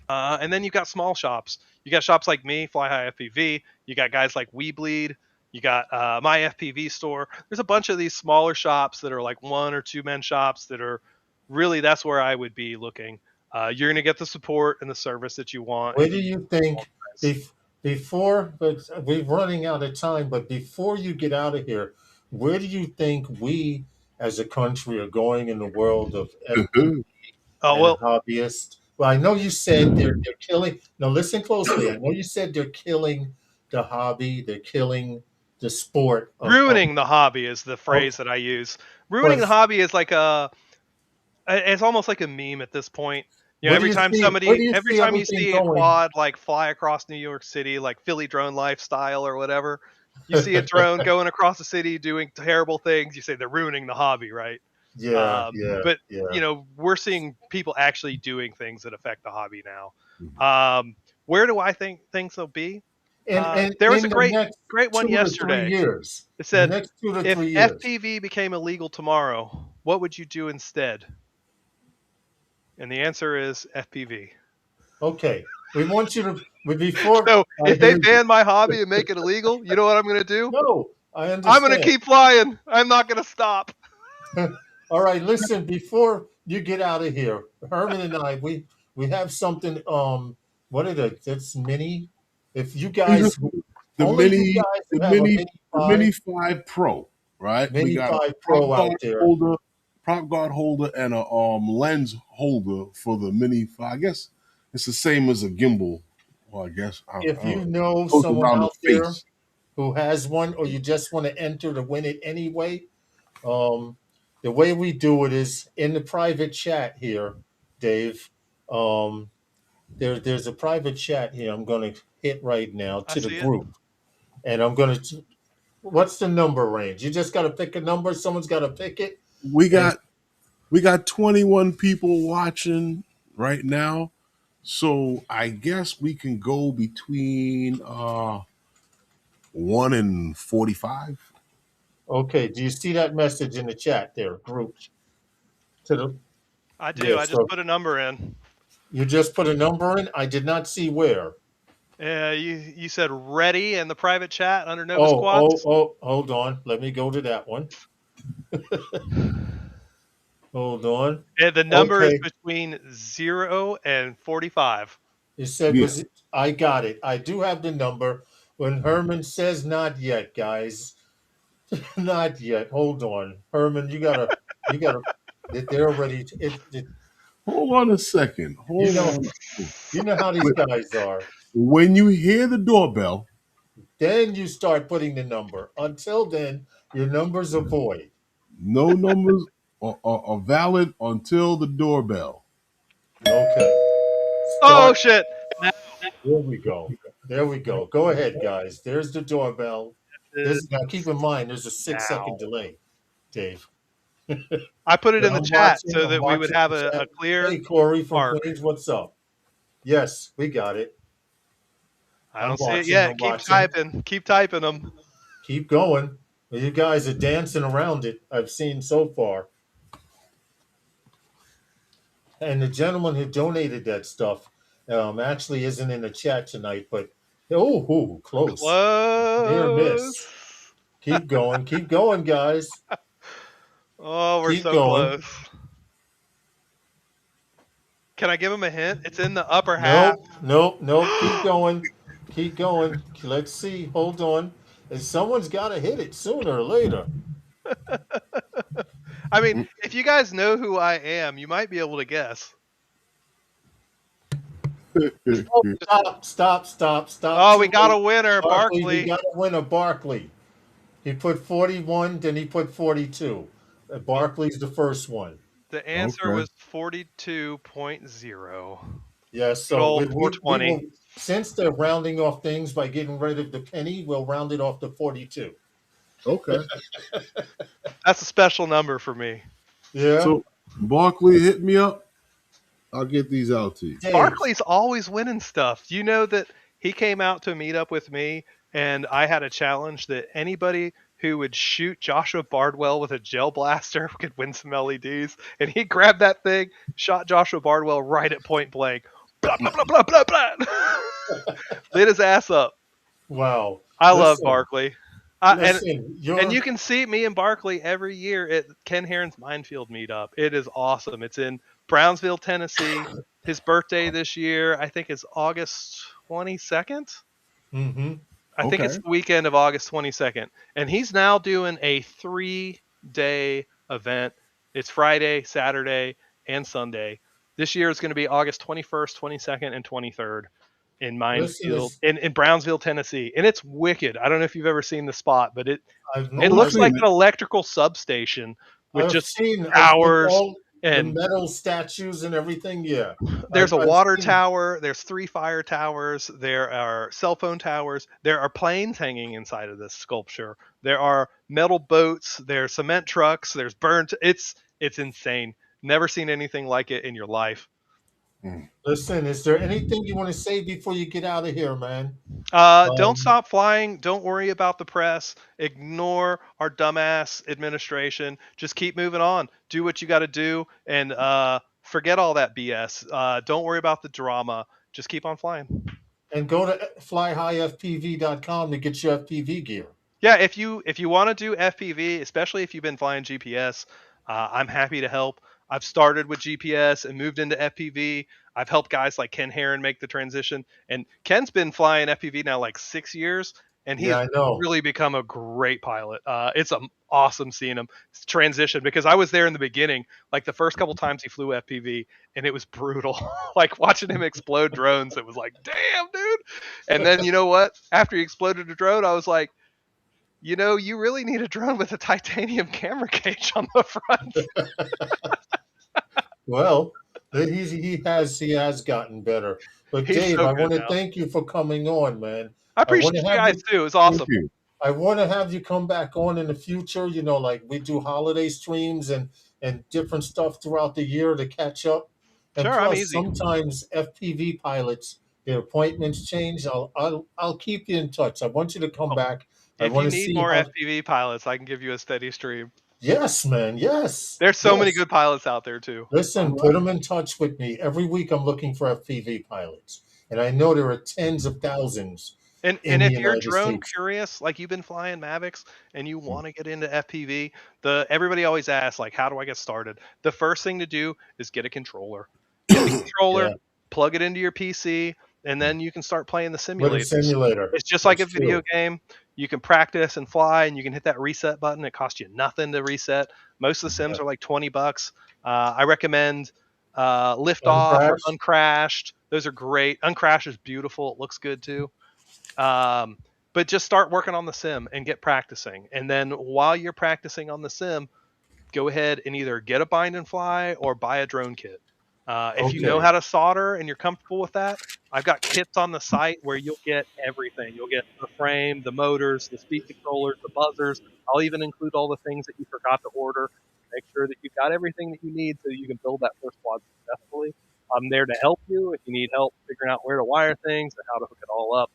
And then you've got small shops. You got shops like me, Fly High FPV. You got guys like We Bleed. You got My FPV Store. There's a bunch of these smaller shops that are like 1 or 2 man shops that are really, that's where I would be looking. You're going to get the support and the service that you want. Where And do you you think guys. before? But we're running out of time. But before you get out of here, where do you think we, as a country, are going in the world of FPV Oh, and well, hobbyists? Well, I know you said they're killing. Now, listen closely. I know you said they're killing the hobby. They're killing the sport of ruining the hobby is the of. phrase that I use. Ruining the But hobby is like it's almost like a meme at this point. where do Every you time see? Where do you every see time you everything see a going? quad like fly across New York City, like Philly drone lifestyle or whatever, you see a drone going across the city doing terrible things. You say they're ruining the hobby, right? Yeah, yeah, But yeah. we're seeing people actually doing things that affect the hobby now. Where do I think things will be? And There was a in the great next great one 2 to 3 yesterday. years, It in the said, next two to if three years. FPV became illegal tomorrow, what would you do instead? And the answer is FPV. Okay, we want you to. Before So I if they hear you. ban my hobby and make it illegal, you know what I'm going to do? No, I I'm going to understand. keep flying. I'm not going to stop. All right, listen. Before you get out of here, Herman and I, we have something. What is it? It's mini. If you These are guys, the only you mini, guys who have a the mini 5 Pro, right? We Mini got a 5 Pro out there. prop guard holder, and a lens holder for the mini 5. I guess it's the same as a gimbal. Well, I guess I If don't you know. know Goes someone around the out there face. who has one, or you just want to enter to win it anyway, Um, the way we do it is in the private chat here, Dave. Um, there's a private chat here. I'm going to hit right now I to the see it. group, and I'm going to. What's the number range? You just got to pick a number. Someone's got to pick it, We and got we got 21 people watching right now. So I guess we can go between 1 and 45. okay. Do you see that message in the chat there, group? To the I do. Yeah. I just So put a number in. You just put a number in. I did not see where. You said ready in the private chat under Nova Squats. Hold on. Let me go to that one. Hold on. And the number is Okay. between 0 and 45. You said Yeah. I got it. I do have the number. When Herman says not yet, guys, not yet. Hold on, Herman. You gotta. They're ready. Hold on a second. You Hold know, on. you know how these guys are. When you hear the doorbell, Then you start putting the number. Until then, your numbers are void. no numbers are valid until the doorbell. Okay. Oh Start. shit! There we go. There we go. Go ahead, guys. There's the doorbell. Now keep in mind, there's a 6-second delay, Dave. I put it in the chat so I'm that we would watching have the a chat. clear Hey, Corey from mark. Queens, what's up? Yes, we got it. I don't see it yet. I'm Keep watching. typing. Keep typing them. Keep going. Well, you guys are dancing around it, I've seen so far. And the gentleman who donated that stuff actually isn't in the chat tonight, but close. Near miss. Keep going, guys. Oh, we're Keep so going. close. Can I give him a hint? It's in the upper half. Nope. Keep going. Keep going. Let's see. Hold on. And someone's got to hit it sooner or later. I mean, if you guys know who I am, you might be able to guess. Stop. Oh, we got a winner, Barkley. Barkley. We got a winner, Barkley. He put 41, then he put 42. Barkley's the first one. The answer Okay. was 42.0. Yes, so we 420. will, since they're rounding off things by getting rid of the penny, we'll round it off to 42. Okay. That's a special number for me. Yeah. So Barkley, hit me up. I'll get these out to you. Dave, Barkley's always winning stuff. Do you know that he came out to meet up with me, and I had a challenge that anybody who would shoot Joshua Bardwell with a gel blaster could win some LEDs. And he grabbed that thing, shot Joshua Bardwell right at point blank. Blah, blah, blah, blah, blah, blah. Lit his ass up. wow. I love Barkley. Listen, And you can see me and Barkley every year at Ken Herron's Minefield meetup. It is awesome. It's in Brownsville, Tennessee. His birthday this year, I think, is August 22nd. Mm-hmm. I think it's the weekend of August 22nd. And he's now doing a 3-day event. It's Friday, Saturday, and Sunday. This year is going to be August 21st, 22nd, and 23rd in Minefield, in Brownsville, Tennessee. And it's wicked. I don't know if you've ever seen the spot, but it looks like an electrical substation with towers and metal statues and everything. Yeah. There's a water tower. There's 3 fire towers. There are cell phone towers. There are planes hanging inside of this sculpture. There are metal boats. There's cement trucks. There's burnt. It's insane. Never seen anything like it in your life. Listen, is there anything you want to say before you get out of here, man? Don't stop flying. Don't worry about the press. Ignore our dumbass administration. Just keep moving on. Do what you got to do, and forget all that BS. Don't worry about the drama. Just keep on flying. And go to flyhighfpv.com to get your FPV gear. Yeah, if you want to do FPV, especially if you've been flying GPS, I'm happy to help. I've started with GPS and moved into FPV. I've helped guys like Ken Herron make the transition. And Ken's been flying FPV now like 6 years, and he's really become a great pilot. It's awesome seeing him transition, because I was there in the beginning, like the first couple times he flew FPV, and it was brutal. Like watching him explode drones, it was like, damn, dude. And then you know what? After he exploded a drone, I was like, you know, you really need a drone with a titanium camera cage on the front. Well, he has gotten better. But Dave, I want to thank you for coming on, man. I appreciate you guys too. It's awesome. I want to have you come back on in the future. You know, like we do holiday streams and different stuff throughout the year to catch up. And sure, plus, I'm easy. Sometimes FPV pilots, their appointments change. I'll keep you in touch. I want you to come back. If you need more FPV pilots, I can give you a steady stream. Yes, man. Yes. There's so many Yes. good pilots out there too. Listen, All put right. them in touch with me. Every week I'm looking for FPV pilots. And I know there are tens of thousands And in the if you're United drone States. curious, like you've been flying Mavics and you want to get into FPV, the everybody always asks like, how do I get started? The first thing to do is get a controller. Get the controller, Yeah. plug it into your PC, and then you can start playing the With a simulators. simulator. It's just like It's a video true. game. You can practice and fly, and you can hit that reset button. It costs you nothing to reset. Most of the sims Yeah. are like $20. I recommend Liftoff or Uncrash. Uncrashed. Those are great. Uncrash is beautiful. It looks good too. Um, but just start working on the sim and get practicing. And then while you're practicing on the sim, go ahead and either get a bind and fly or buy a drone kit. If you know Okay. how to solder and you're comfortable with that, I've got kits on the site where you'll get everything. You'll get the frame, the motors, the speed controllers, the buzzers. I'll even include all the things that you forgot to order. Make sure that you've got everything that you need so you can build that first quad successfully. I'm there to help you if you need help figuring out where to wire things and how to hook it all up.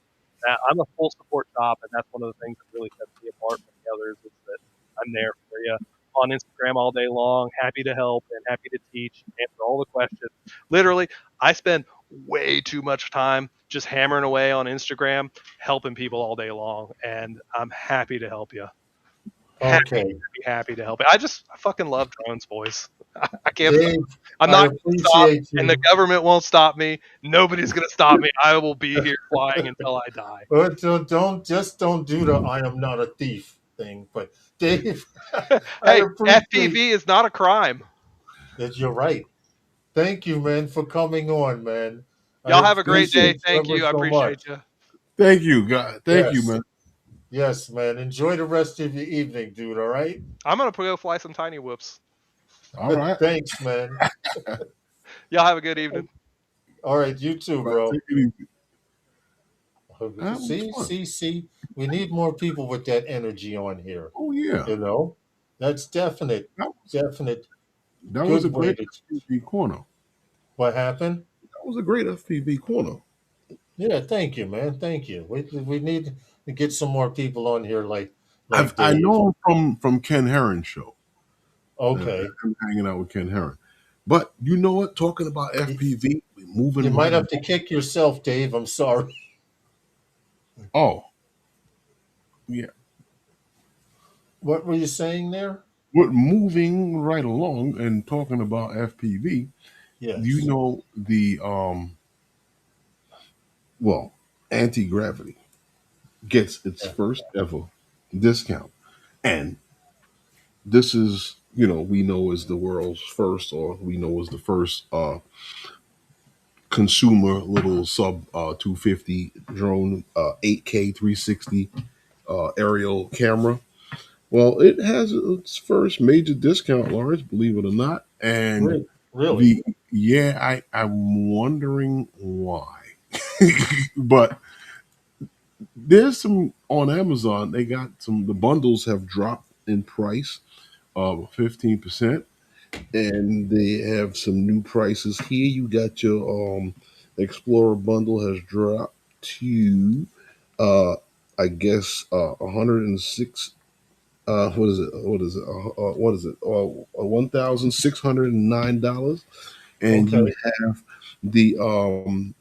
I'm a full support shop, and that's one of the things that really sets me apart from the others is that I'm there for you on Instagram all day long, happy to help and happy to teach, answer all the questions. Literally, I spend way too much time just hammering away on Instagram, helping people all day long, and I'm happy to help you. Okay. Happy to help you. I fucking love drones, boys. I can't stop. Dave, I'm I not going to stop, appreciate and the you. government won't stop me. Nobody's going to stop me. I will be here flying until I die. But don't do the I am not a thief thing. But Dave, I Hey, appreciate FPV is not a crime. that you're right. Thank you, man, for coming on, man. I Y'all have a great day. appreciate you Thank ever you. I so appreciate much. you. Thank you, God. Thank you, Yes. man. Yes, man. Enjoy the rest of your evening, dude. All right. I'm going to go fly some tiny whoops. All right. Thanks, man. Y'all have a good evening. All right, you too, All right. bro. Take it easy. That was See, fun. see, see. We need more people with that energy on here. Oh yeah. You know, that's definite, That was, definite. that was a Good way great to. FPV corner. What happened? That was a great FPV corner. Yeah, thank you, man. Thank you. We need to get some more people on here like I Dave. know him from Ken Herron's show. Okay. I'm hanging out with Ken Herron. But you know what? Talking about You, FPV, we're you moving might right have to along. kick yourself, Dave. I'm sorry. Oh, yeah. What were you saying there? We're moving right along and talking about FPV. You Yes. know the well, anti-gravity gets its Yeah. first ever discount. And this is, we know is the world's first, or we know is the first consumer little sub 250 drone 8K 360 aerial camera. Well, it has its first major discount, Lawrence, believe it or not. And Really? the yeah, I'm wondering why. But there's some on Amazon. They got some. The bundles have dropped in price of 15%, and they have some new prices here. You got your Explorer bundle has dropped to uh I guess 106 what is it? What is it? $1,609, and you Okay. have the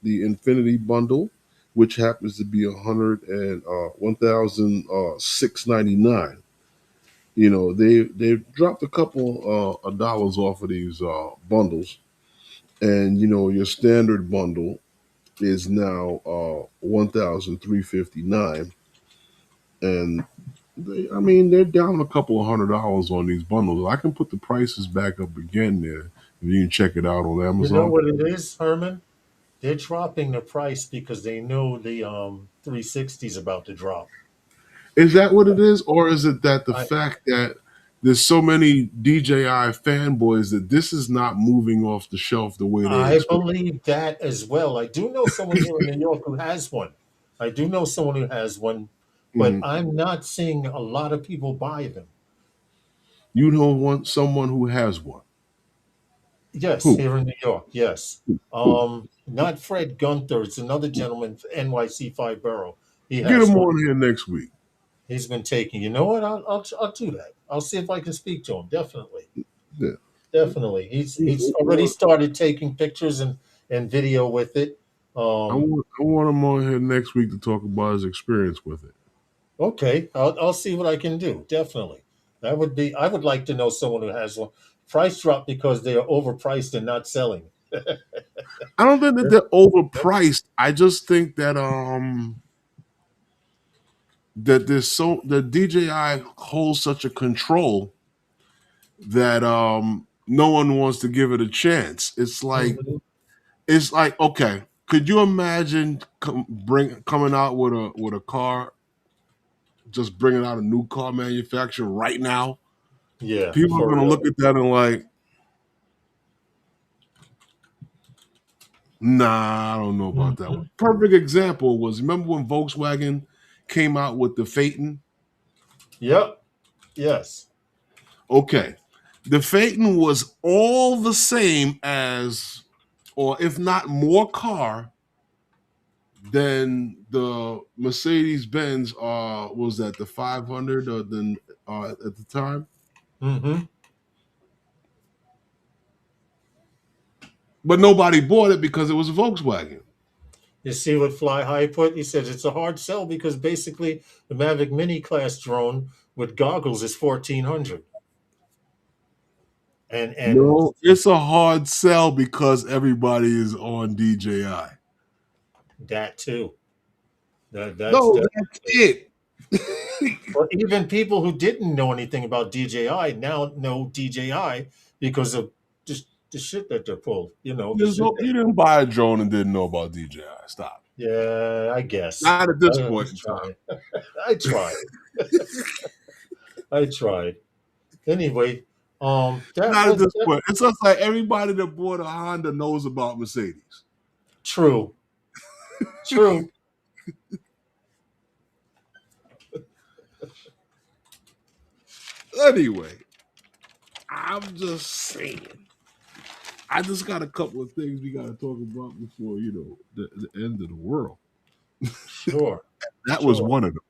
Infinity bundle, which happens to be 1,699. They've dropped a couple of dollars off of these bundles, and your standard bundle is now 1,359, and they're down a couple of $100 on these bundles. I can put the prices back up again there. You can check it out on You know Amazon. what it is, Herman? They're dropping the price because they know the 360 is about to drop. Is that what it is, or is it that the I fact that there's so many DJI fanboys that this is not moving off the shelf the way they I expect? believe that as well. I do know someone here in New York who has one. I do know someone who has one, but Mhm. I'm not seeing a lot of people buy them. You don't want someone who has one. Yes, Who? here in New York. Yes. Who? Not Fred Gunther. It's another gentleman, NYC 5 Borough. He Get has him one. on here next week. He's been taking. You know what? I'll do that. I'll see if I can speak to him. Definitely, Yeah. definitely. He's already started taking pictures and video with it. I want him on here next week to talk about his experience with it. Okay, I'll see what I can do. Definitely, that would be. I would like to know someone who has one. Price drop because they are overpriced and not selling. I don't think that they're overpriced. I just think that that DJI holds such a control that no one wants to give it a chance. Mhm. It's like okay, could you imagine coming out with a car, just bringing out a new car manufacturer right now? Yeah, People are for going to real. look at that and like, nah, I don't know about that Mhm. one. Perfect example was remember when Volkswagen came out with the Phaeton? Yep. Yes. Okay. The Phaeton was all the same as, or if not more car than the Mercedes Benz, was that the 500 or then at the time? Mm-hmm. But nobody bought it because it was a Volkswagen. You see what Fly High put? He says it's a hard sell because basically the Mavic Mini class drone with goggles is 1,400, and No, it's a hard sell because everybody is on DJI. that too. That's No, that. that's it. But even people who didn't know anything about DJI now know DJI because of just the shit that they're pulled. You know the shit that. You didn't buy a drone and didn't know about DJI. Stop. Yeah, I guess. Not at this I point was in time. trying. I tried. I tried. Anyway, that Not at was this that, point. It's just like everybody that bought a Honda knows about Mercedes. true. True. Anyway, I'm just saying. I just got a couple of things we got to talk about before the end of the world. Sure. That was Sure. one of them.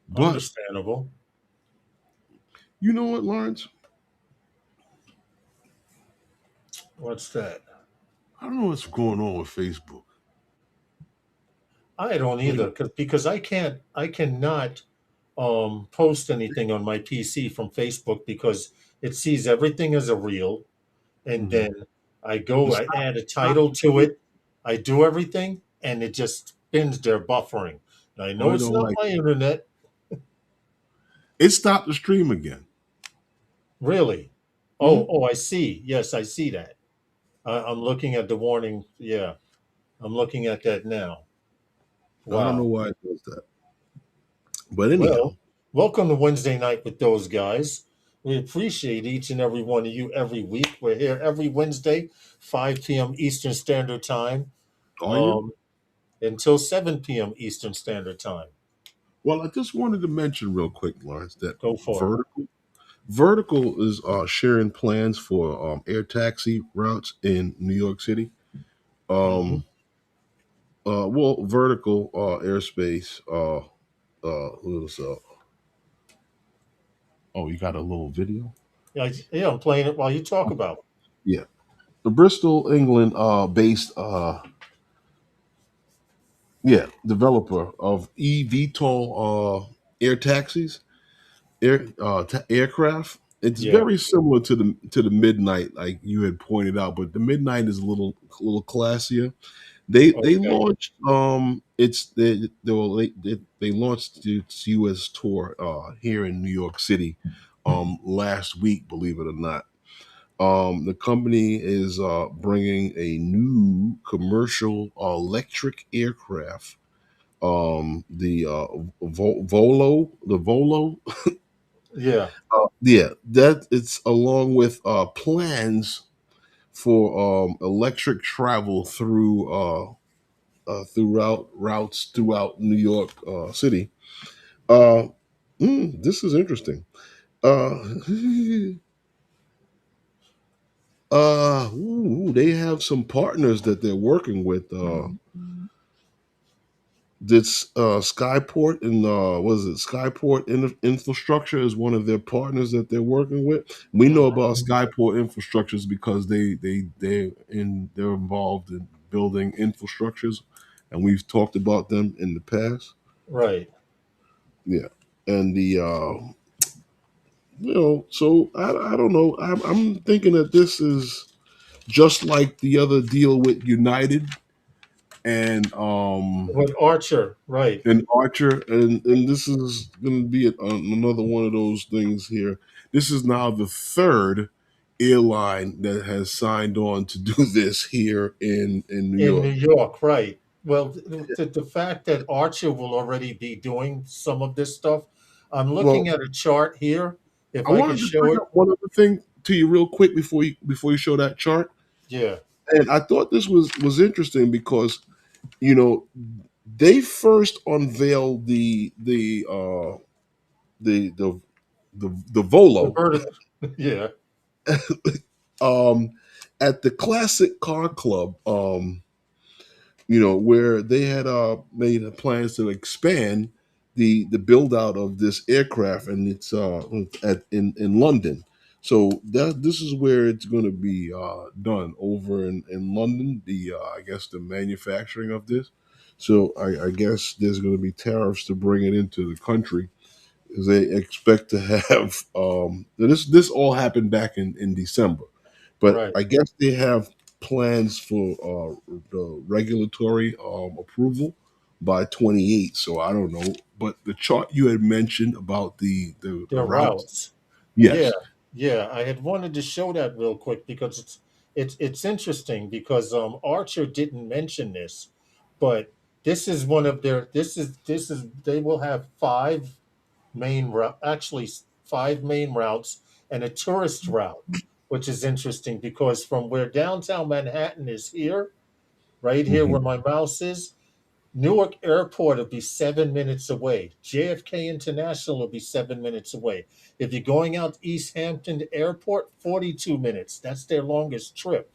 But Understandable. you know what, Lawrence? What's that? I don't know what's going on with Facebook. I don't either, because I cannot post anything on my PC from Facebook because it sees everything as a reel, and Mhm. then I Stop, add a stop title the to stream. it, I do everything, and it just spins there buffering. I Oh, know it it's don't not like my internet, it. Stopped the stream again. really. Mhm. I see. Yes, I see that. I'm looking at the warning. Yeah, I'm looking at that now. I don't know Wow. why it does that. But Well, anyhow, welcome to Wednesday night with those guys. We appreciate each and every one of you every week. We're here every Wednesday, 5 p.m. Eastern Standard Time, are you? um, until 7 p.m. Eastern Standard Time. Well, I just wanted to mention real quick, Lawrence, that Go for it. Vertical is sharing plans for air taxi routes in New York City. Hmm. Um, well, Vertical airspace. Who is Oh, you got a little video? Yeah, yeah, I'm playing it while you talk about it. Yeah, the Bristol, England, based developer of eVTOL air taxis, aircraft. It's Yeah. very similar to the Midnight, like you had pointed out, but the Midnight is a little classier. They Okay. launched they launched its U.S. tour here in New York City last week. Believe it or not, the company is bringing a new commercial electric aircraft. The Volo. Yeah. Yeah, that it's along with plans for electric travel throughout routes throughout New York City. Uh, this is interesting. Uh, they have some partners that they're working with. This Skyport and was it Skyport Infrastructure is one of their partners that they're working with. We know about Skyport Infrastructures because they're involved in building infrastructures, and we've talked about them in the past. Right. Yeah, and the so I don't know. I'm thinking that this is just like the other deal with United and With Archer, right. Archer, and this is going to be another one of those things here. This is now the third airline that has signed on to do this here in New In New York. York, right. Well, the fact that Archer will already be doing some of this stuff, I'm looking Well, at a chart here. If I I could wanted to show bring it, up one other thing to you real quick before you show that chart, yeah, and I thought this was interesting because you know they first unveiled the the Volo vertical, yeah, um, at the Classic Car Club, where they had made plans to expand the build out of this aircraft, and it's in London. So this is where it's going to be done over in London. The I guess the manufacturing of this. So I guess there's going to be tariffs to bring it into the country. They expect to have this all happened back in December, but right. I guess they have plans for the regulatory approval by 28. So I don't know, but the chart you had mentioned about the Their routes, routes. Yeah, yes. yeah. I had wanted to show that real quick because it's interesting because Archer didn't mention this, but this is one of their this is they will have five main routes and a tourist route, which is interesting because from where downtown Manhattan is here, right here Hmm. where my mouse is, Newark Airport will be 7 minutes away. JFK International will be 7 minutes away. If you're going out to East Hampton Airport, 42 minutes. That's their longest trip.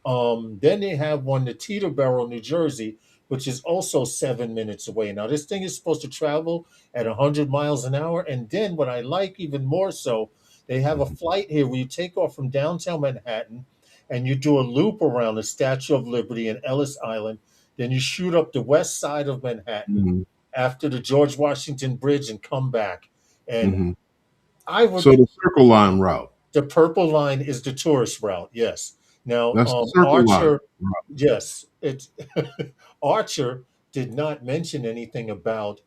Then they have one to Teterboro, New Jersey, which is also 7 minutes away. Now, this thing is supposed to travel at 100 miles an hour. And then, what I like even more so, they have a flight here where you take off from downtown Manhattan and you do a loop around the Statue of Liberty and Ellis Island, then you shoot up the west side of Manhattan Hmm. after the George Washington Bridge and come back. And Hmm. I would, So the Circle Line route, the purple line is the tourist route. Yes. Now, that's the Circle Line Archer, route. yes, it's Archer did not mention anything about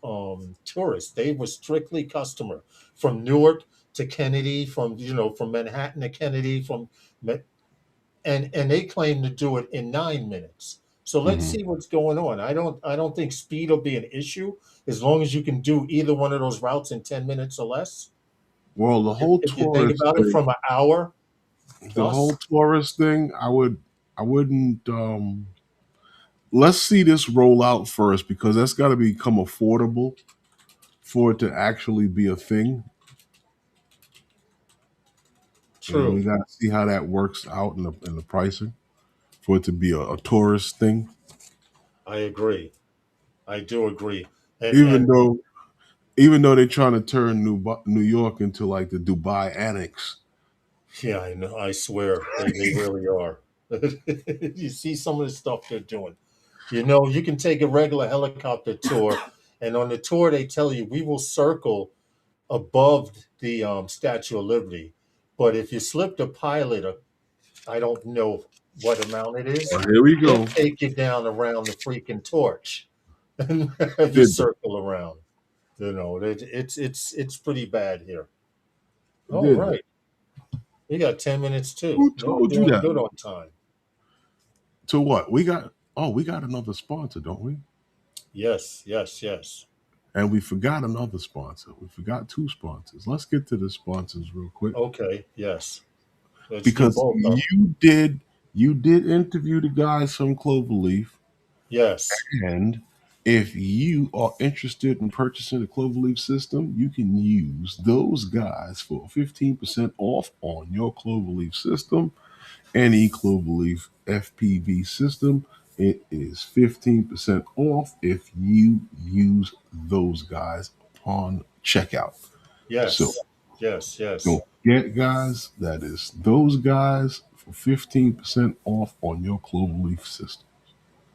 tourists. They were strictly customer from Newark to Kennedy, from Manhattan to Kennedy, and they claim to do it in 9 minutes. So let's Hmm. see what's going on. I don't think speed will be an issue as long as you can do either one of those routes in 10 minutes or less. Well, If you think about it from an hour the whole plus, tourist thing, I wouldn't. Let's see this roll out first because that's got to become affordable for it to actually be a thing. We true. got to see how that works out in the pricing for it to be a tourist thing. I agree. I do agree. And Even and though even though they're trying to turn New York into like the Dubai annex. yeah, I know. I swear they really are. You see some of the stuff they're doing. You can take a regular helicopter tour, and on the tour they tell you we will circle above the Statue of Liberty. But if you slip the pilot, I don't know what amount it is, Here we he'll go. take you down around the freaking torch and have you Did they? circle around. It's pretty bad here. All Did they? right, you got 10 minutes too. Who We're told you doing that? good on time. To what? We got another sponsor, don't we? Yes, yes, yes. And we forgot another sponsor. We forgot two sponsors. Let's get to the sponsors real quick. Okay, yes. Let's do Because both of them. you did interview the guys from Cloverleaf, Yes, and if you are interested in purchasing a Cloverleaf system, you can use those guys for 15% off on your Cloverleaf system. Any Cloverleaf FPV system It is 15% off if you use those guys upon checkout. So Yes, yes, yes. don't forget, guys, that is those guys for 15% off on your cloverleaf system.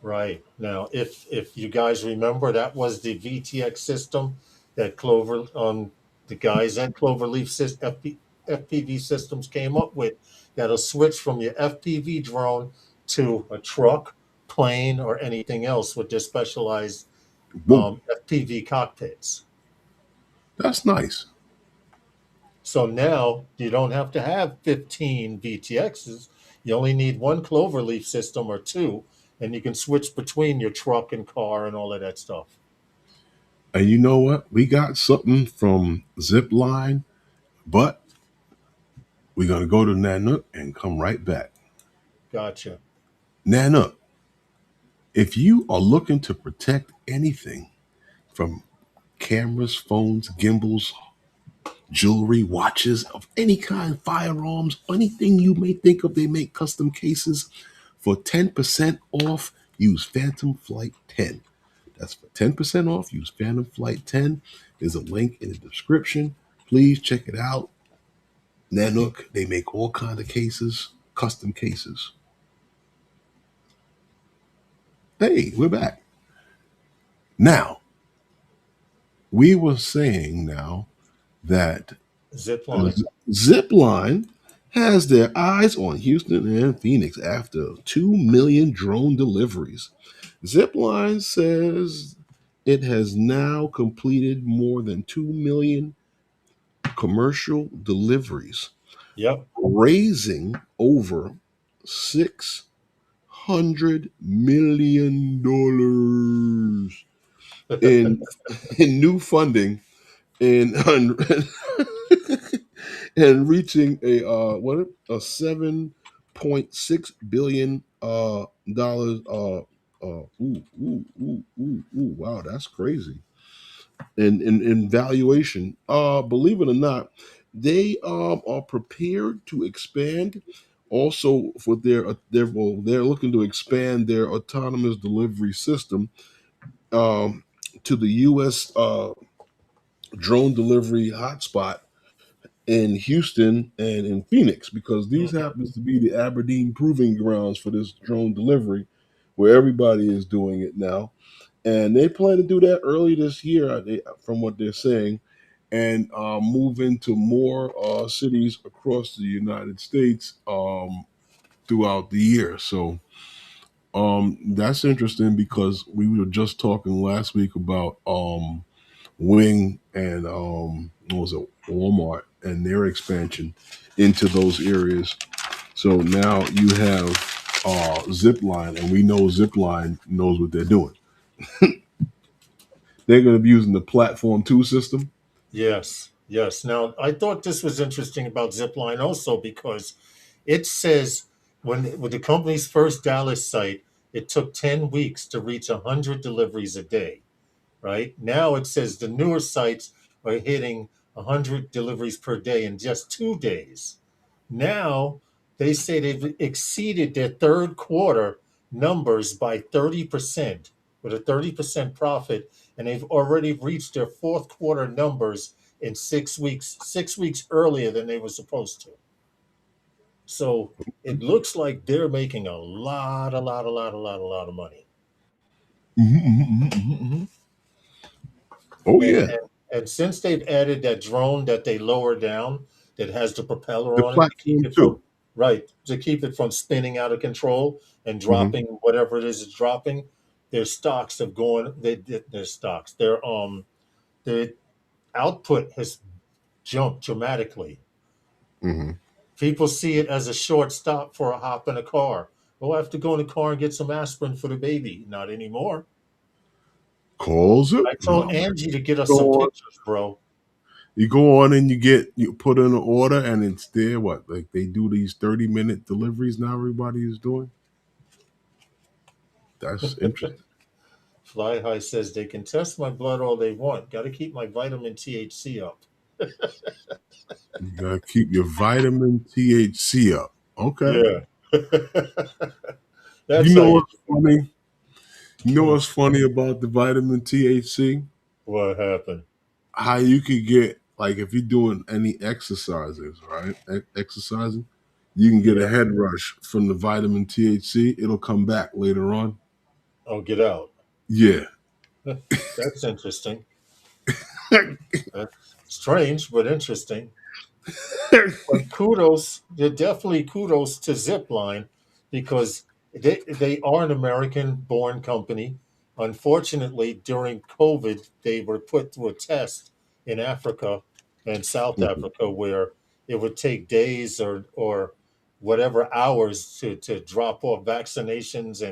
Right. Now, if you guys remember, that was the VTX system that the guys at Cloverleaf FPV Systems came up with, that'll switch from your FPV drone to a truck, plane, or anything else with their specialized Boom. FPV cockpits. That's nice. So now you don't have to have 15 VTXs. You only need one Cloverleaf system or two, and you can switch between your truck and car and all of that stuff. And you know what? We got something from Zipline, but we're going to go to Nanook and come right back. Gotcha. Nanook, if you are looking to protect anything from cameras, phones, gimbals, jewelry, watches of any kind, firearms, anything you may think of, they make custom cases for 10% off. Use Phantom Flight 10. That's for 10% off. Use Phantom Flight 10. There's a link in the description. Please check it out. Nanook, they make all kinds of cases, custom cases. Hey, we're back. Now, we were saying now that Zipline. Zipline has their eyes on Houston and Phoenix after 2 million drone deliveries. Zipline says it has now completed more than 2 million commercial deliveries, Yep. raising over $600 million in in new funding and and reaching a $7.6 billion dollars wow, that's crazy. In valuation, believe it or not, they are prepared to expand also for they're looking to expand their autonomous delivery system to the US drone delivery hotspot in Houston and in Phoenix, because these happens to be the Aberdeen proving grounds for this drone delivery, where everybody is doing it now. And they plan to do that early this year, from what they're saying, and move into more cities across the United States throughout the year. So that's interesting, because we were just talking last week about Wing and what was it, Walmart, and their expansion into those areas. So now you have Zipline, and we know Zipline knows what they're doing. They're going to be using the Platform 2 system. Yes. Yes. Now, I thought this was interesting about Zipline also because it says with the company's first Dallas site, it took 10 weeks to reach 100 deliveries a day. Right now, it says the newer sites are hitting 100 deliveries per day in just 2 days. Now, they say they've exceeded their third quarter numbers by 30%, with a 30% profit, and they've already reached their fourth quarter numbers in 6 weeks, 6 weeks earlier than they were supposed to. So it looks like they're making a lot of money. Oh And, yeah, and and since they've added that drone that they lower down that has the propeller the on it to keep Platform it 2. from right to keep it from spinning out of control and Mhm. dropping whatever it is it's dropping, their stocks have gone. Their stocks, their output has jumped dramatically. Mhm. People see it as a short stop for a hop in a car. Oh, I have to go in the car and get some aspirin for the baby. Not anymore. Calls it. I told No. Angie to get us Go some on. pictures, bro. You go on and you put in an order, and it's there. What, like they do these 30-minute deliveries now? Everybody is doing. That's interesting. Fly High says they can test my blood all they want. Got to keep my vitamin THC up. You gotta keep your vitamin THC up. Okay. Yeah. That's You how know you. what's funny? You know Hmm. what's funny about the vitamin THC? What happened? How you could get, like, if you're doing any exercises, right? Exercising, you can get a Yeah. head rush from the vitamin THC. It'll come back later on. Oh, get out. Yeah. That's interesting. That's strange, but interesting. But kudos, definitely kudos to Zipline because they are an American born company. Unfortunately, during COVID, they were put through a test in Africa and South Mhm. Africa where it would take days or whatever hours to drop off vaccinations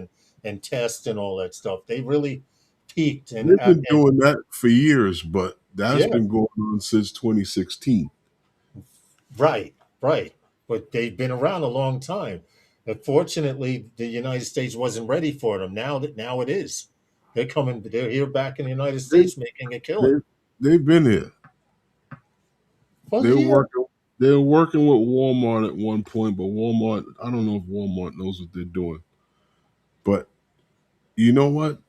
and test and all that stuff. They really peaked They've been and doing that for years, but that's yeah, been going on since 2016. right, right. But they've been around a long time. Fortunately, the United States wasn't ready for them. Now it is. They're coming. They're here back in the United They, States making a they, killing. they've been here. Well, They're yeah, working. They're working with Walmart at one point, but Walmart, I don't know if Walmart knows what they're doing. But you know what?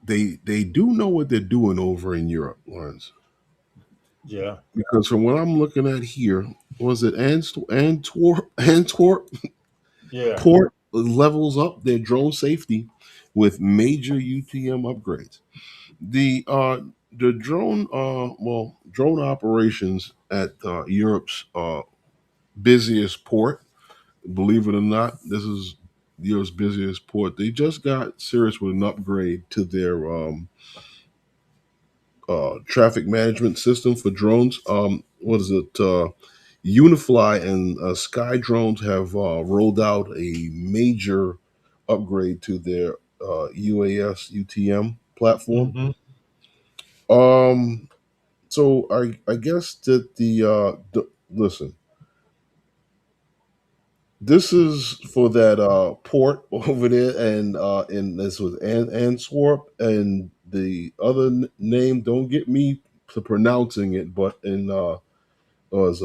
They do know what they're doing over in Europe, Lawrence. yeah, Because from what I'm looking at here, was it Antwerp yeah. port levels up their drone safety with major UTM upgrades. The drone operations at Europe's busiest port. Believe it or not, this is Europe's busiest port. They just got serious with an upgrade to their traffic management system for drones. What is it? Unifly and Sky Drones have rolled out a major upgrade to their UAS UTM platform. Hmm. Um, so I guess that listen, this is for that port over there, and this was Antwerp, and the other name. Don't get me to pronouncing it, but in was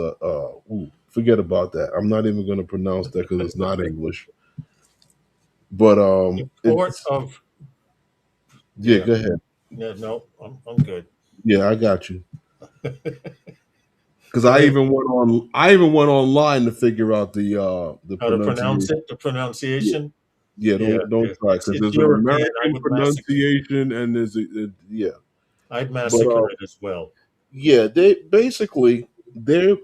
forget about that. I'm not even going to pronounce that because it's not English. But The port it's of yeah. yeah, Go ahead. yeah. No, I'm good. Yeah, I got you. Because Go ahead. I even went online to figure out the How to pronounce pronunciation. it? The Yeah, pronunciation? yeah. Yeah, Don't yeah. try It's because it's there's an European. I American would massacre. pronunciation and yeah. I'd But massacre it as well. yeah, they basically they're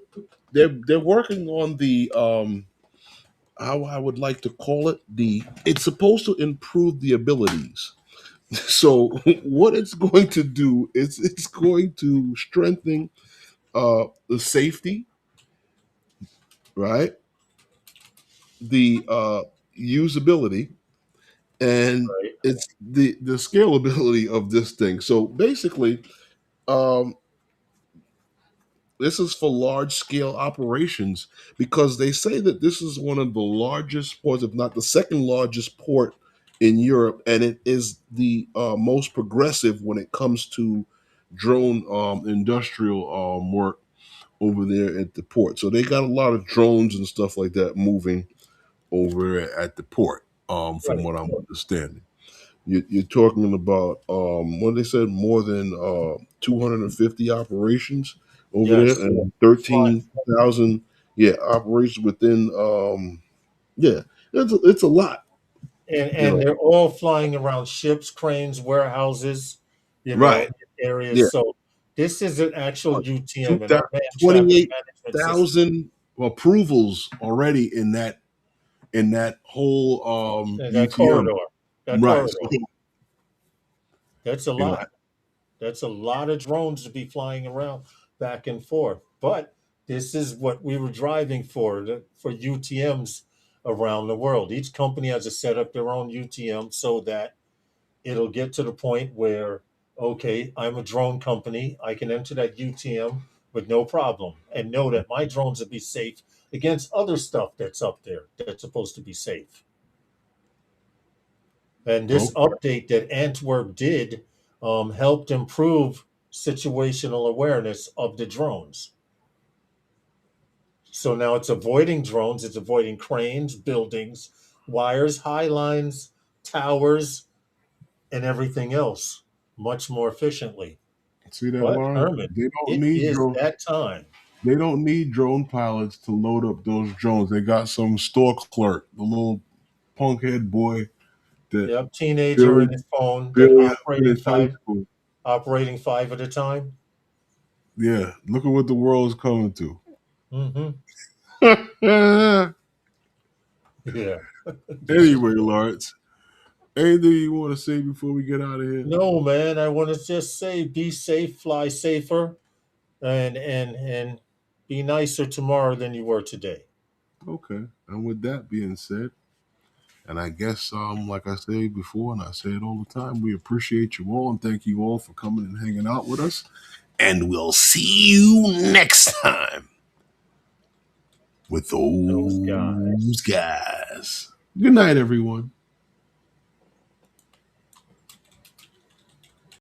working on the how I would like to call it, the it's supposed to improve the abilities. So what it's going to do is it's going to strengthen the safety, right? The usability, and Right. it's the scalability of this thing. So basically, um, this is for large scale operations because they say that this is one of the largest ports, if not the second largest port in Europe, and it is the most progressive when it comes to drone industrial work over there at the port. So they got a lot of drones and stuff like that moving over at the port, from Right. what I'm understanding. You're talking about what they said, more than 250 operations over there, Yes. and Fly. 13,000 operations within yeah, it's a lot, you And know. they're all flying around ships, cranes, warehouses, Right. Yeah. areas. So this is an actual UTM, an unmanned traffic management system. 28,000 approvals already in that whole And UTM. that Right. So, corridor. That's a you know, lot. That's a lot of drones to be flying around back and forth. But this is what we were driving for, for UTMs around the world. Each company has to set up their own UTM so that it'll get to the point where, okay, I'm a drone company. I can enter that UTM with no problem and know that my drones will be safe against other stuff that's up there that's supposed to be safe. And this okay. update that Antwerp did helped improve situational awareness of the drones. So now it's avoiding drones, it's avoiding cranes, buildings, wires, high lines, towers, and everything else much more efficiently. See that, But Lauren? Herman, it is that time. They don't need drone pilots to load up those drones. They got some store clerk, the little punkhead boy that Yep, teenager barely in his phone that barely finished high school. operating five at a time. Yeah, look at what the world's coming to. Mm-hmm. Yeah. Anyway, Lawrence, anything you want to say before we get out of here? No, man. I want to just say, be safe, fly safer, and be nicer tomorrow than you were today. Okay. And with that being said, and I guess like I said before, and I say it all the time, we appreciate you all and thank you all for coming and hanging out with us. And we'll see you next time with those guys. Good night, everyone.